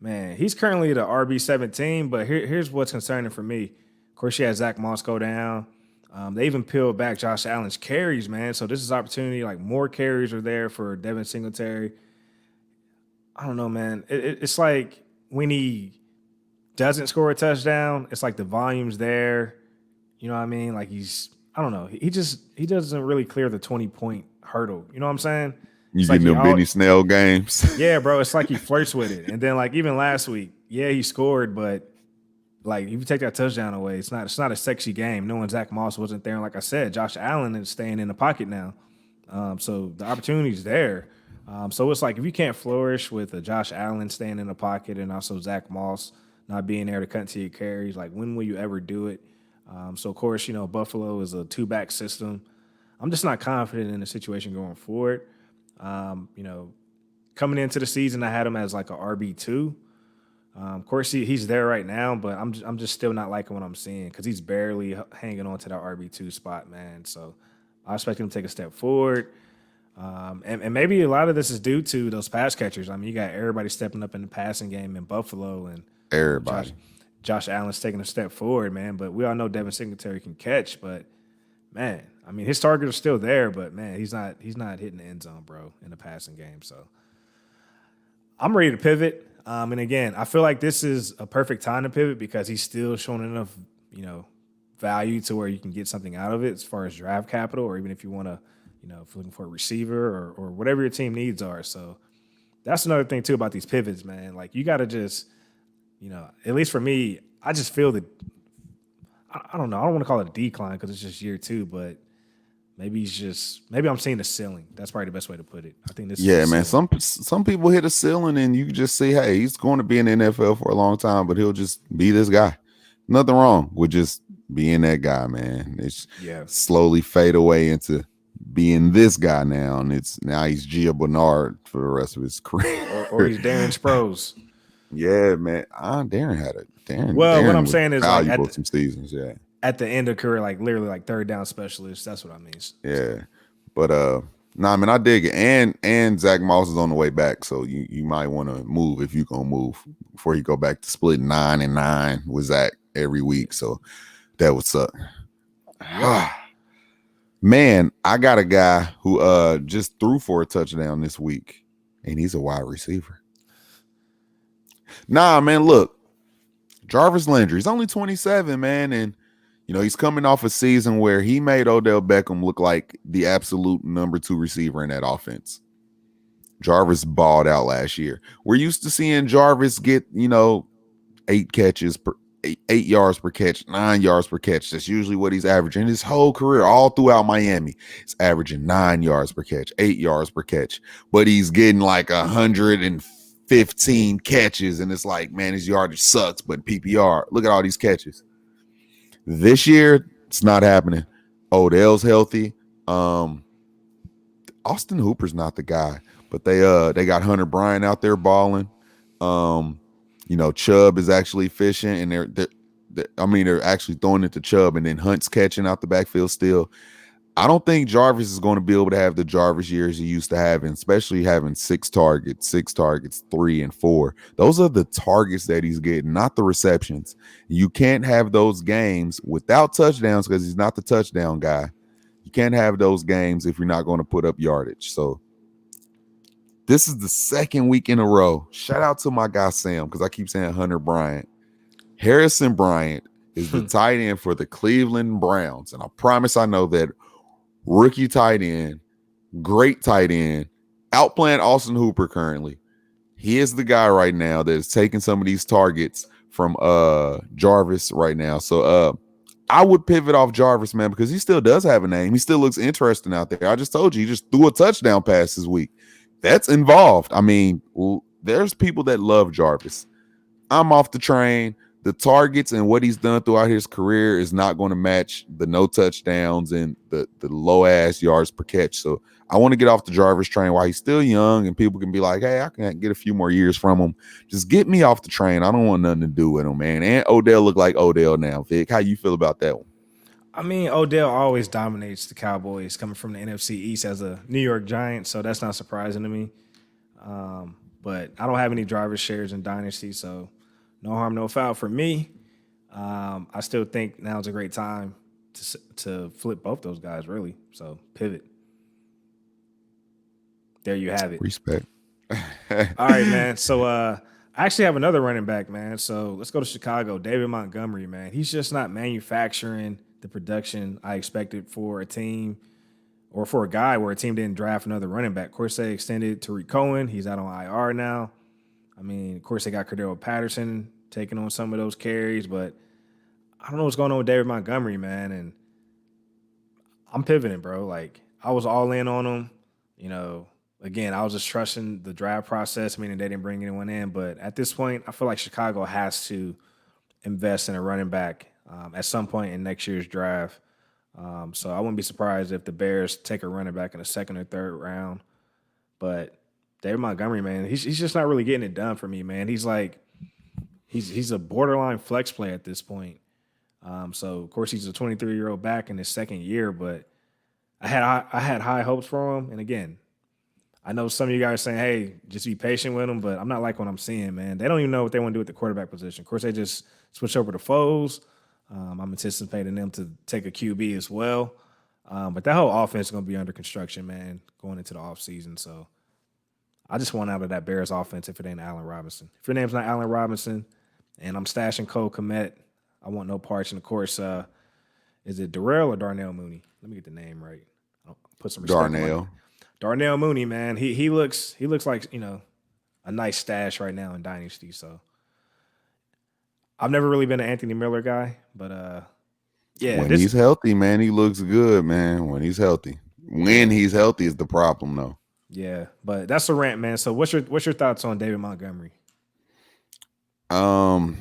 Man, he's currently the RB17, but here's what's concerning for me. Of course, you had Zach Moss go down. They even peeled back Josh Allen's carries, man. So this is opportunity. Like, more carries are there for Devin Singletary. I don't know, man. It's like when he doesn't score a touchdown, it's like the volume's there. You know what I mean? Like, I don't know. He doesn't really clear the 20-point hurdle. You know what I'm saying? You getting them Benny Snell games. Yeah, bro. It's like he flirts with it. And then, like, even last week, yeah, he scored, but like, if you take that touchdown away, it's not a sexy game. Knowing Zach Moss wasn't there, and like I said, Josh Allen is staying in the pocket now. So the opportunity's there. So it's like, if you can't flourish with a Josh Allen staying in the pocket and also Zach Moss not being there to cut into your carries, like, when will you ever do it? So of course, Buffalo is a 2-back system. I'm just not confident in the situation going forward. Coming into the season, I had him as like a RB2. Of course, he's there right now, but I'm just still not liking what I'm seeing because he's barely hanging on to that RB2 spot, man. So I expect him to take a step forward. And maybe a lot of this is due to those pass catchers. I mean, you got everybody stepping up in the passing game in Buffalo, and everybody. Josh Allen's taking a step forward, man. But we all know Devin Singletary can catch. But man, I mean, his targets are still there, but man, he's not hitting the end zone, bro, in the passing game. So I'm ready to pivot. And again, I feel like this is a perfect time to pivot because he's still showing enough, value to where you can get something out of it as far as draft capital, or even if you want to, if you're looking for a receiver or whatever your team needs are. So that's another thing too about these pivots, man. Like, you got to just, at least for me, I just feel that, I don't know. I don't want to call it a decline because it's just year 2, but maybe I'm seeing the ceiling. That's probably the best way to put it. I think this. Yeah, man. Some people hit a ceiling and you just see, hey, he's going to be in the NFL for a long time, but he'll just be this guy. Nothing wrong with just being that guy, man. It's slowly fade away into being this guy now, and now he's Gia Bernard for the rest of his career, or he's Darren Sproles. Yeah, man. Darren had it. Well, Darren what I'm saying is, like, some seasons, yeah. At the end of career, like literally like third down specialist. That's what I mean. Yeah. But nah, man, I dig it. And Zach Moss is on the way back. So you might want to move if you're gonna move before you go back to split 9 and 9 with Zach every week. So that would suck. Man, I got a guy who just threw for a touchdown this week, and he's a wide receiver. Nah, man, look. Jarvis Landry, he's only 27, man, and he's coming off a season where he made Odell Beckham look like the absolute number 2 receiver in that offense. Jarvis balled out last year. We're used to seeing Jarvis get, 8 catches per 8 yards per catch, 9 yards per catch. That's usually what he's averaging his whole career, all throughout Miami. He's averaging 9 yards per catch, 8 yards per catch, but he's getting like 115 catches, and it's like, man, his yardage sucks, but PPR, look at all these catches. This year, it's not happening. Odell's healthy. Austin Hooper's not the guy, but they got Hunter Bryant out there balling. Chubb is actually efficient, and they're actually throwing it to Chubb, and then Hunt's catching out the backfield still. I don't think Jarvis is going to be able to have the Jarvis years he used to have, and especially having 6 targets, 3 and 4. Those are the targets that he's getting, not the receptions. You can't have those games without touchdowns because he's not the touchdown guy. You can't have those games if you're not going to put up yardage. So this is the second week in a row. Shout out to my guy Sam, because I keep saying Hunter Bryant. Harrison Bryant is the tight end for the Cleveland Browns. And I promise I know that rookie tight end, great tight end, outplaying Austin Hooper currently. He is the guy right now that is taking some of these targets from Jarvis right now. So I would pivot off Jarvis, man, because he still does have a name. He still looks interesting out there. I just told you, he just threw a touchdown pass this week. That's involved. I mean, there's people that love Jarvis. I'm off the train. The targets and what he's done throughout his career is not going to match the no touchdowns and the low ass yards per catch. So I want to get off the Jarvis train while he's still young and people can be like, hey, I can get a few more years from him. Just get me off the train. I don't want nothing to do with him, man. And Odell look like Odell now. Vic, how you feel about that one? I mean, Odell always dominates the Cowboys coming from the NFC East as a New York Giant, so that's not surprising to me. But I don't have any driver shares in Dynasty, so no harm, no foul for me. I still think now's a great time to flip both those guys, really. So pivot. There you have it. Respect. All right, man. So I actually have another running back, man. So let's go to Chicago. David Montgomery, man. He's just not manufacturing the production I expected for a team or for a guy where a team didn't draft another running back. Of course, they extended Tariq Cohen. He's out on IR now. I mean, of course, they got Cordero Patterson taking on some of those carries, but I don't know what's going on with David Montgomery, man. And I'm pivoting, bro. Like, I was all in on him. You know, again, I was just trusting the draft process, meaning they didn't bring anyone in. But at this point, I feel like Chicago has to invest in a running back at some point in next year's draft. So I wouldn't be surprised if the Bears take a running back in the second or third round. But David Montgomery, man, he's just not really getting it done for me, man. He's like he's a borderline flex play at this point. So of course he's a 23-year-old back in his second year, but I had high hopes for him. And again, I know some of you guys are saying, hey, just be patient with him, but I'm not like what I'm seeing, man. They don't even know what they want to do at the quarterback position. Of course, they just switch over to Foles. I'm anticipating them to take a QB as well. But that whole offense is going to be under construction, man, going into the offseason. So I just want out of that Bears offense if it ain't Allen Robinson. If your name's not Allen Robinson and I'm stashing Cole Kmet, I want no parts. And, of course, is it Darrell or Darnell Mooney? Let me get the name right. I'll put some respect on it. Darnell Mooney, man. He looks like, you know, a nice stash right now in Dynasty. So I've never really been an Anthony Miller guy, but yeah. When he's healthy, man, he looks good, man. When he's healthy is the problem, though. Yeah, but that's a rant, man. So what's your thoughts on David Montgomery? I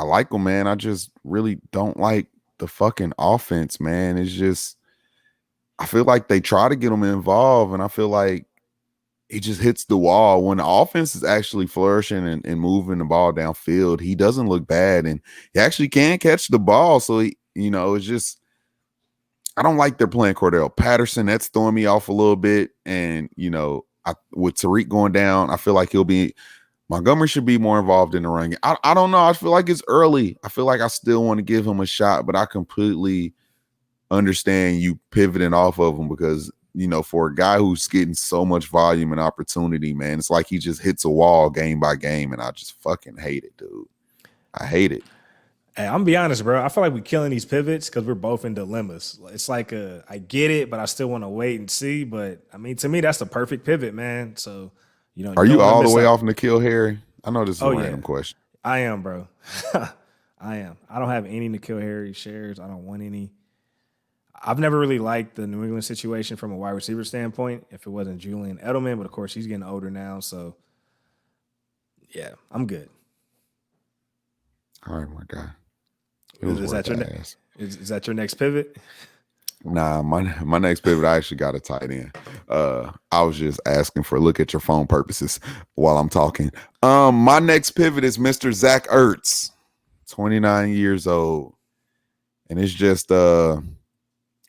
like him, man. I just really don't like the fucking offense, man. It's just, I feel like they try to get him involved, and I feel like he just hits the wall. When the offense is actually flourishing and moving the ball downfield, he doesn't look bad, and he actually can catch the ball. So, it's just, I don't like they're playing Cordell Patterson. That's throwing me off a little bit. And, with Tariq going down, I feel like Montgomery should be more involved in the run game. I don't know. I feel like it's early. I feel like I still want to give him a shot, but I completely understand you pivoting off of him because, for a guy who's getting so much volume and opportunity, man, it's like he just hits a wall game by game, and I just fucking hate it, dude. I hate it. Hey, I'm gonna be honest, bro. I feel like we're killing these pivots because we're both in dilemmas. It's like I get it, but I still want to wait and see. But I mean, to me, that's the perfect pivot, man. So, are you all the way off N'Keal Harry? I know this is a random question. I am, bro. I am. I don't have any N'Keal Harry shares. I don't want any. I've never really liked the New England situation from a wide receiver standpoint. If it wasn't Julian Edelman, but of course he's getting older now, so yeah, I'm good. All right, my guy. Is that your next pivot? Nah, my next pivot, I actually got a tight end. I was just asking for look at your phone purposes while I'm talking. My next pivot is Mr. Zach Ertz, 29 years old. And it's just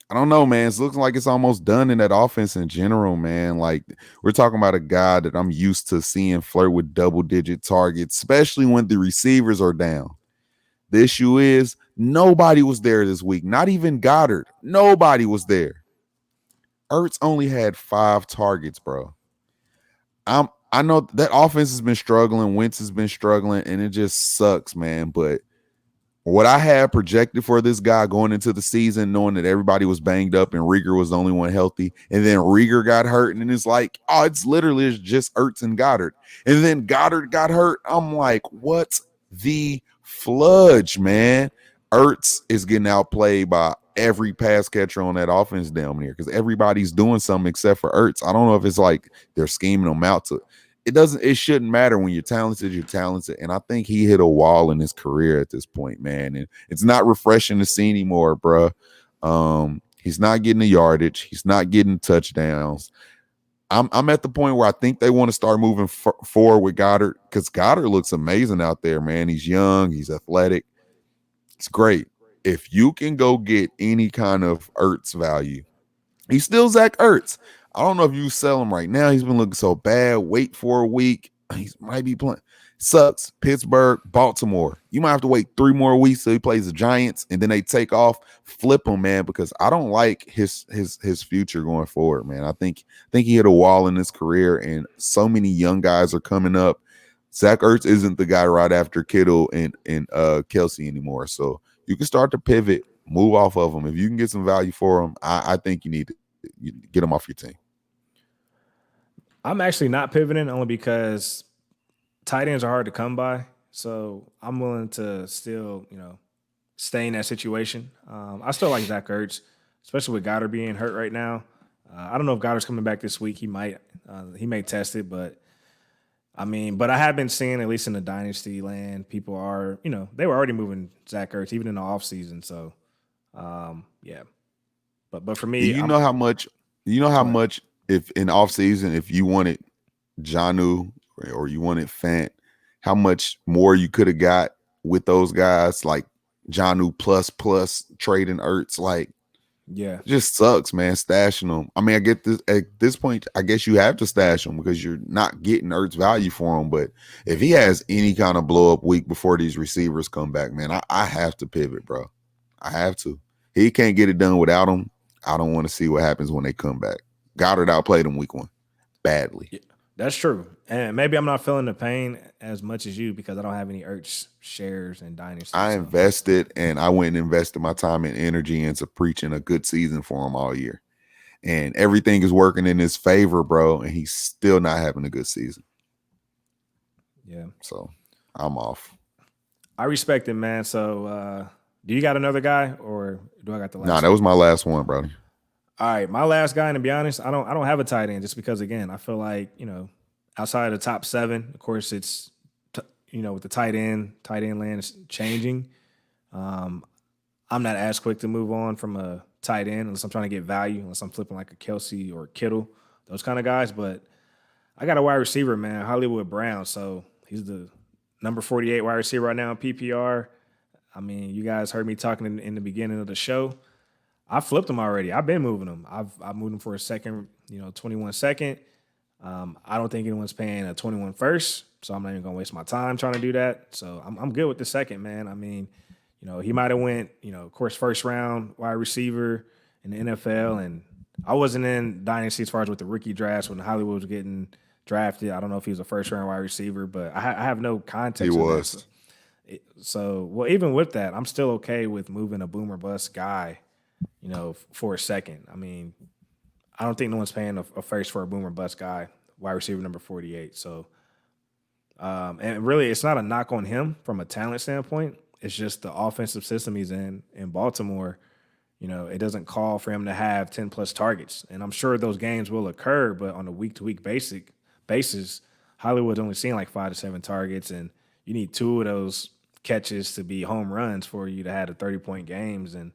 I don't know, man. It's looking like it's almost done in that offense in general, man. Like we're talking about a guy that I'm used to seeing flirt with double-digit targets, especially when the receivers are down. The issue is nobody was there this week. Not even Goddard. Nobody was there. Ertz only had 5 targets, bro. I know that offense has been struggling. Wentz has been struggling, and it just sucks, man. But what I had projected for this guy going into the season, knowing that everybody was banged up and Rieger was the only one healthy, and then Rieger got hurt, and it's like, oh, it's literally just Ertz and Goddard. And then Goddard got hurt. I'm like, what's the fludge, man? Ertz is getting outplayed by every pass catcher on that offense down there because everybody's doing something except for Ertz. I don't know if it's like they're scheming him out to. It shouldn't matter. When you're talented, and I think he hit a wall in his career at this point, man. And it's not refreshing to see anymore, bro. He's not getting the yardage, he's not getting touchdowns. I'm at the point where I think they want to start moving forward with Goddard, because Goddard looks amazing out there, man. He's young, he's athletic, it's great. If you can go get any kind of Ertz value, he's still Zach Ertz. I don't know if you sell him right now. He's been looking so bad. Wait for a week. He might be playing. Sucks. Pittsburgh, Baltimore. You might have to wait 3 more weeks till he plays the Giants, and then they take off. Flip him, man, because I don't like his future going forward, man. I think he hit a wall in his career, and so many young guys are coming up. Zach Ertz isn't the guy right after Kittle and Kelsey anymore. So you can start to pivot, move off of him. If you can get some value for him, I think you need to get him off your team. I'm actually not pivoting only because tight ends are hard to come by. So I'm willing to still, stay in that situation. I still like Zach Ertz, especially with Goddard being hurt right now. I don't know if Goddard's coming back this week. He may test it, but but I have been seeing, at least in the dynasty land, people are, they were already moving Zach Ertz even in the offseason. So, yeah. But for me, Do you know how much? If in off season, if you wanted Jonnu or you wanted Fant, how much more you could have got with those guys, like Jonnu plus trading Ertz, like, yeah, it just sucks, man. Stashing them. I mean, I get this at this point. I guess you have to stash them because you're not getting Ertz value for him. But if he has any kind of blow up week before these receivers come back, man, I have to pivot, bro. I have to. He can't get it done without him. I don't want to see what happens when they come back. Goddard outplayed him week 1 badly. Yeah, that's true. And maybe I'm not feeling the pain as much as you because I don't have any Ertz shares in Dynasty. I invested, and I went and invested my time and energy into preaching a good season for him all year. And everything is working in his favor, bro, and he's still not having a good season. Yeah. So I'm off. I respect it, man. So do you got another guy, or do I got the last? Nah, that was my last one, brother. All right, my last guy, and to be honest, I don't have a tight end just because, again, I feel like, outside of the top 7, of course, it's with the tight end land is changing. I'm not as quick to move on from a tight end unless I'm trying to get value, unless I'm flipping like a Kelsey or Kittle, those kind of guys. But I got a wide receiver, man, Hollywood Brown. So he's the number 48 wide receiver right now in PPR. I mean, you guys heard me talking in the beginning of the show. I flipped him already. I've been moving him. I've moved him for a second, 21 second. I don't think anyone's paying a 21 first, so I'm not even gonna waste my time trying to do that. So I'm good with the second, man. I mean, he might have went, of course, first round wide receiver in the NFL, and I wasn't in Dynasty as far as with the rookie drafts when Hollywood was getting drafted. I don't know if he was a first round wide receiver, but I have no context. He was. So, well, even with that, I'm still okay with moving a boomer bust guy, for a second. I mean, I don't think no one's paying a first for a boomer bust guy, wide receiver number 48. So, and really, it's not a knock on him from a talent standpoint. It's just the offensive system he's in Baltimore. It doesn't call for him to have 10 plus targets. And I'm sure those games will occur, but on a week-to-week basis, Hollywood's only seeing like 5 to 7 targets, and you need 2 of those catches to be home runs for you to have the 30-point games. And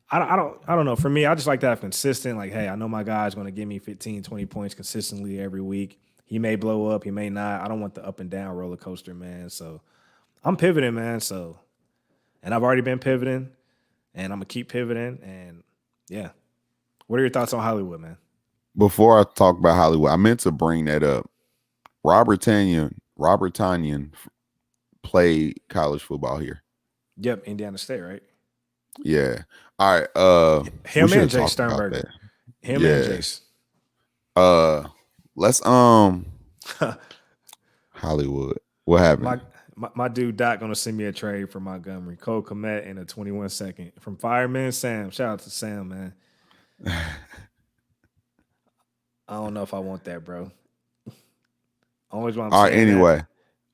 I don't know. For me, I just like to have consistent, like, hey, I know my guy's going to give me 15, 20 points consistently every week. He may blow up, he may not. I don't want the up and down roller coaster, man. So I'm pivoting, man. And I've already been pivoting, and I'm going to keep pivoting. And Yeah. What are your thoughts on Hollywood, man? Before I talk about Hollywood, I meant to bring that up. Robert Tanyan played college football here. Yep, Indiana State, right? Yeah. All right. We Him should and have Jay talked about that. Sternberger. Him and Yeah. Jace. Let's Hollywood. What happened? My dude Doc gonna send me a trade for Montgomery. Cole Kmet in a 21 second from Fireman Sam. Shout out to Sam, man. I don't know if I want that, bro. Always why I'm All right. saying that. Anyway,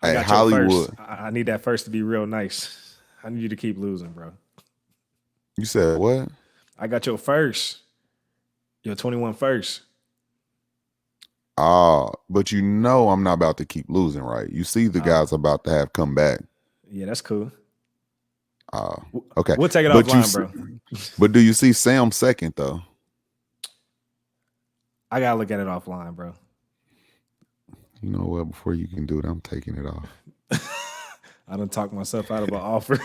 I hey, got your first. Hollywood. I need that first to be real nice. I need you to keep losing, bro. You said what? I got your first. Your 21 first. But you know I'm not about to keep losing, right? You see the guys about to have come back. Yeah, that's cool. Okay. We'll take it But offline, bro. But do you see Sam second though? I gotta look at it offline, bro. You know what? Before you can do it, I'm taking it off. I done talked myself out of an offer.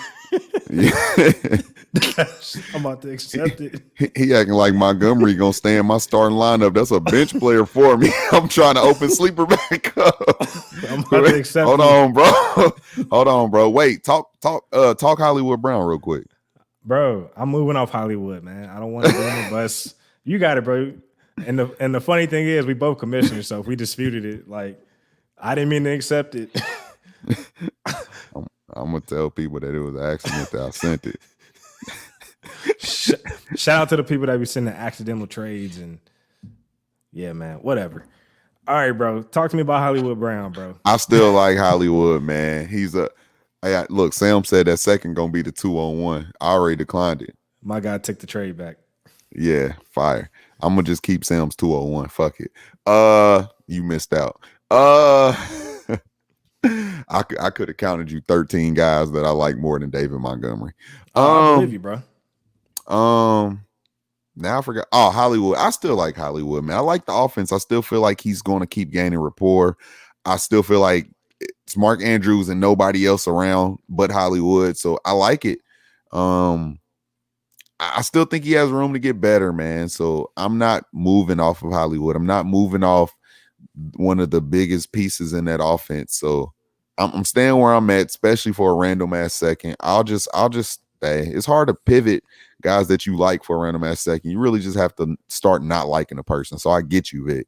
I'm about to accept it. He acting like Montgomery gonna stay in my starting lineup. That's a bench player for me. I'm trying to open sleeper back up. I'm about to accept Hold it. on, bro. Hold on, bro. Wait, talk Hollywood Brown real quick. Bro, I'm moving off Hollywood, man. I don't want to be on the bus. You got it, bro. And the funny thing is, we both commissioners, so if we disputed it, like I didn't mean to accept it. I'm gonna tell people that it was an accident that I sent it. Shout out to the people that be sending accidental trades and yeah, man, whatever. All right, bro. Talk to me about Hollywood Brown, bro. I still like Hollywood, man. Look, Sam said that second gonna be the 2-on-1. I already declined it. My guy took the trade back. Yeah, fire. I'm gonna just keep Sam's 2-on-1. Fuck it. You missed out. I could have counted you 13 guys that I like more than David Montgomery. I believe you, bro. Now I forgot. Oh, Hollywood. I still like Hollywood, man. I like the offense. I still feel like he's going to keep gaining rapport. I still feel like it's Mark Andrews and nobody else around but Hollywood. So I like it. I still think he has room to get better, man. So I'm not moving off of Hollywood. I'm not moving off one of the biggest pieces in that offense. So I'm staying where I'm at, especially for a random ass second. I'll just stay. It's hard to pivot guys that you like for a random ass second. You really just have to start not liking a person. So I get you, Vic.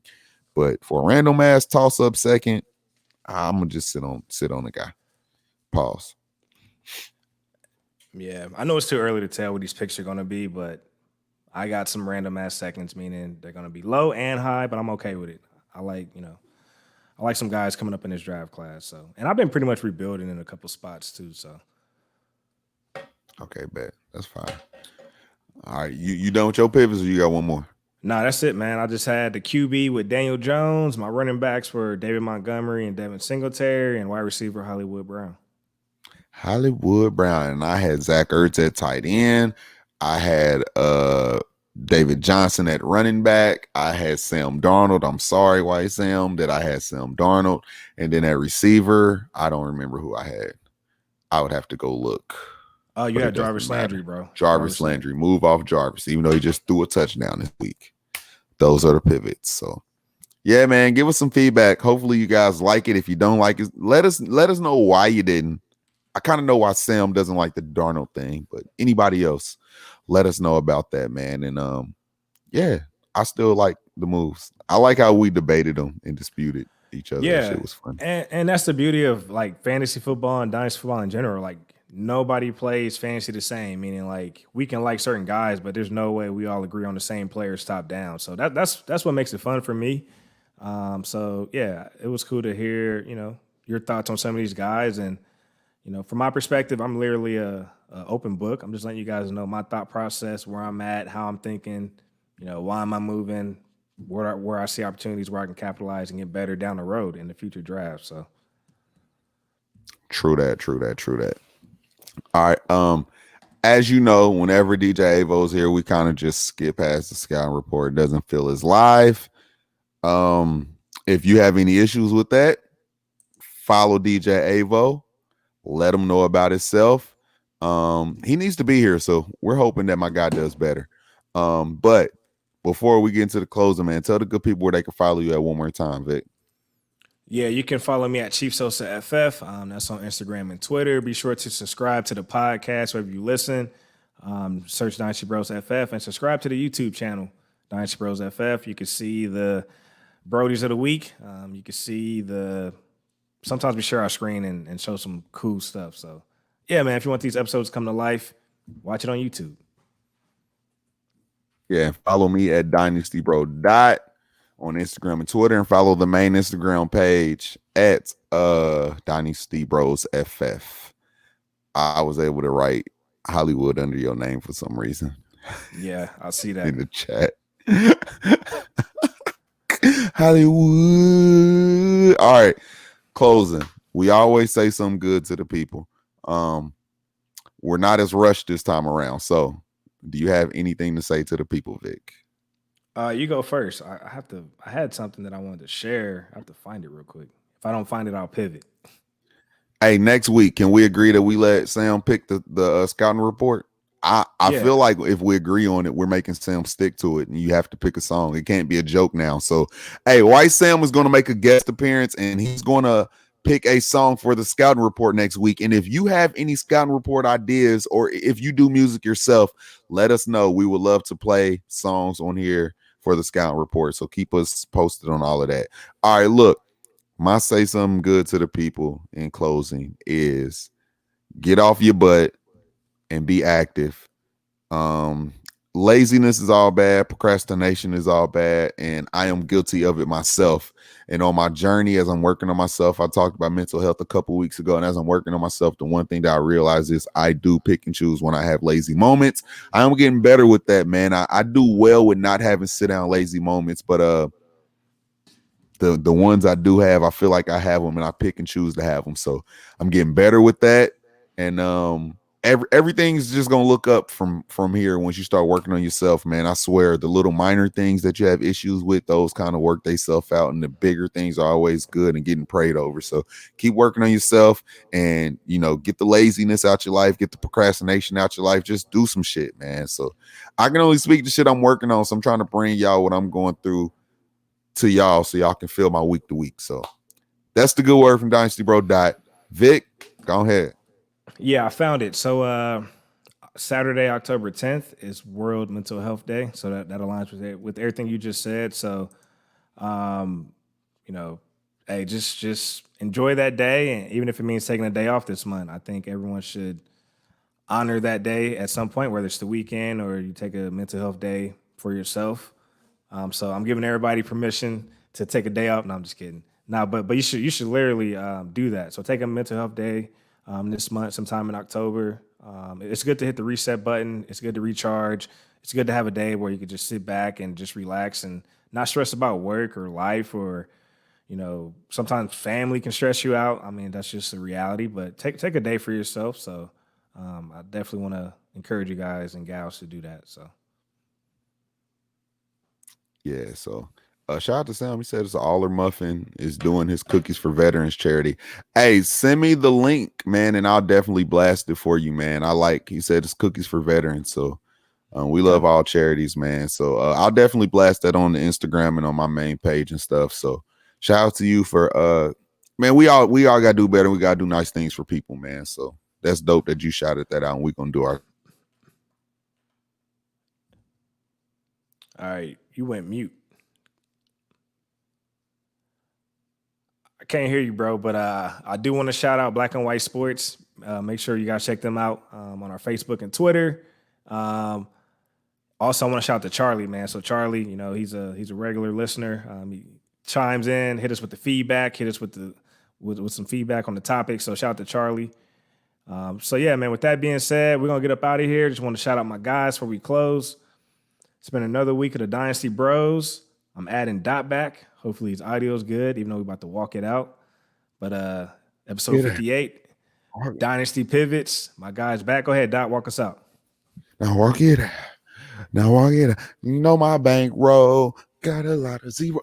But for a random ass toss up second, I'm gonna just sit on the guy. Pause. Yeah, I know it's too early to tell what these picks are gonna be, but I got some random ass seconds, meaning they're gonna be low and high, but I'm okay with it. I like some guys coming up in this draft class. So, and I've been pretty much rebuilding in a couple spots too. So, okay, bet that's fine. All right, you done with your pivots, or you got one more? Nah, that's it, man. I just had the QB with Daniel Jones. My running backs were David Montgomery and Devin Singletary, and wide receiver Hollywood Brown. Hollywood Brown, and I had Zach Ertz at tight end. I had David Johnson at running back. I had Sam Darnold. I'm sorry, White Sam, that I had Sam Darnold. And then at receiver, I don't remember who I had. I would have to go look. Oh, you had Jarvis Landry, bro. Jarvis Landry. Move off Jarvis, even though he just threw a touchdown this week. Those are the pivots. So, yeah, man, give us some feedback. Hopefully you guys like it. If you don't like it, let us know why you didn't. I kind of know why Sam doesn't like the Darnold thing, but anybody else, let us know about that, man. And yeah, I still like the moves. I like how we debated them and disputed each other. Yeah, that shit was fun. And that's the beauty of like fantasy football and dynasty football in general. Like nobody plays fantasy the same. Meaning like we can like certain guys, but there's no way we all agree on the same players top down. So that's what makes it fun for me. So yeah, it was cool to hear your thoughts on some of these guys. And from my perspective, I'm literally a open book. I'm just letting you guys know my thought process, where I'm at, how I'm thinking. Why am I moving? Where I see opportunities where I can capitalize and get better down the road in the future drafts. So, true that. All right. As you know, whenever DJ Avo's here, we kind of just skip past the scouting report. It doesn't feel as live. If you have any issues with that, follow DJ Avo. Let him know about himself. He needs to be here, so we're hoping that my guy does better. But before we get into the closing, man, tell the good people where they can follow you at one more time, Vic. Yeah, you can follow me at Chief Sosa FF. That's on Instagram and Twitter. Be sure to subscribe to the podcast wherever you listen. Search Dynasty Bros FF and subscribe to the YouTube channel, Dynasty Bros FF. You can see the Brodies of the week. You can see sometimes we share our screen and show some cool stuff. So, yeah, man, if you want these episodes to come to life, watch it on YouTube. Yeah, follow me at Dynasty Bro Dot on Instagram and Twitter, and follow the main Instagram page at Dynasty Bros FF. I was able to write Hollywood under your name for some reason. Yeah, I see that in the chat. Hollywood. All right, closing. We always say something good to the people. We're not as rushed this time around. So, do you have anything to say to the people, Vic? You go first. I had something that I wanted to share. I have to find it real quick. If I don't find it, I'll pivot. Hey, next week, can we agree that we let Sam pick the scouting report? I feel like if we agree on it, we're making Sam stick to it, and you have to pick a song. It can't be a joke now. So, hey, White Sam is going to make a guest appearance, and he's going to pick a song for the scouting report next week. And if you have any scouting report ideas, or if you do music yourself, let us know. We would love to play songs on here for the scouting report. So keep us posted on all of that. All right, look, my say something good to the people in closing is get off your butt and be active. Laziness is all bad, procrastination is all bad, and I am guilty of it myself. And on my journey, as I'm working on myself, I talked about mental health a couple weeks ago, and as I'm working on myself, the one thing that I realize is I do pick and choose when I have lazy moments. I am getting better with that, man. I do well with not having sit down lazy moments, but the ones I do have, I feel like I have them, and I pick and choose to have them. So I'm getting better with that, and everything's just gonna look up from here once you start working on yourself, man. I swear, the little minor things that you have issues with, those kind of work themselves out, and the bigger things are always good and getting prayed over. So keep working on yourself, and get the laziness out your life, get the procrastination out your life. Just do some shit, man. So I can only speak the shit I'm working on, so I'm trying to bring y'all what I'm going through to y'all, so y'all can feel my week to week. So that's the good word from Dynasty Bro Dot. Vic, go ahead. Yeah, I found it. So Saturday, October 10th is World Mental Health Day. So that aligns with everything you just said. So, hey, just enjoy that day. And even if it means taking a day off this month, I think everyone should honor that day at some point, whether it's the weekend or you take a mental health day for yourself. So I'm giving everybody permission to take a day off. No, I'm just kidding. No, but you should literally do that. So take a mental health day this month, sometime in October. It's good to hit the reset button. It's good to recharge. It's good to have a day where you can just sit back and just relax and not stress about work or life, or sometimes family can stress you out. I mean, that's just the reality. But take a day for yourself. So I definitely want to encourage you guys and gals to do that. So. Yeah, so shout out to Sam. He said it's Aller Muffin is doing his Cookies for Veterans charity. Hey, send me the link, man, and I'll definitely blast it for you, man. He said it's Cookies for Veterans. So we love all charities, man. So I'll definitely blast that on the Instagram and on my main page and stuff. So shout out to you for man, we all gotta do better. We gotta do nice things for people, man. So that's dope that you shouted that out, and we're gonna do our. All right, you went mute. I can't hear you, bro, but I do want to shout out Black and White Sports. Make sure you guys check them out on our Facebook and Twitter. Also, I want to shout out to Charlie, man. So Charlie, he's a regular listener. He chimes in, hit us with the feedback, hit us with some feedback on the topic. So shout out to Charlie. So yeah, man. With that being said, we're gonna get up out of here. Just want to shout out my guys before we close. It's been another week of the Dynasty Bros. I'm adding Dot back. Hopefully his audio is good, even though we're about to walk it out. But episode 58, Dynasty Pivots. My guy's back. Go ahead, Dot. Walk us out. Now walk it out. You know my bankroll got a lot of zero.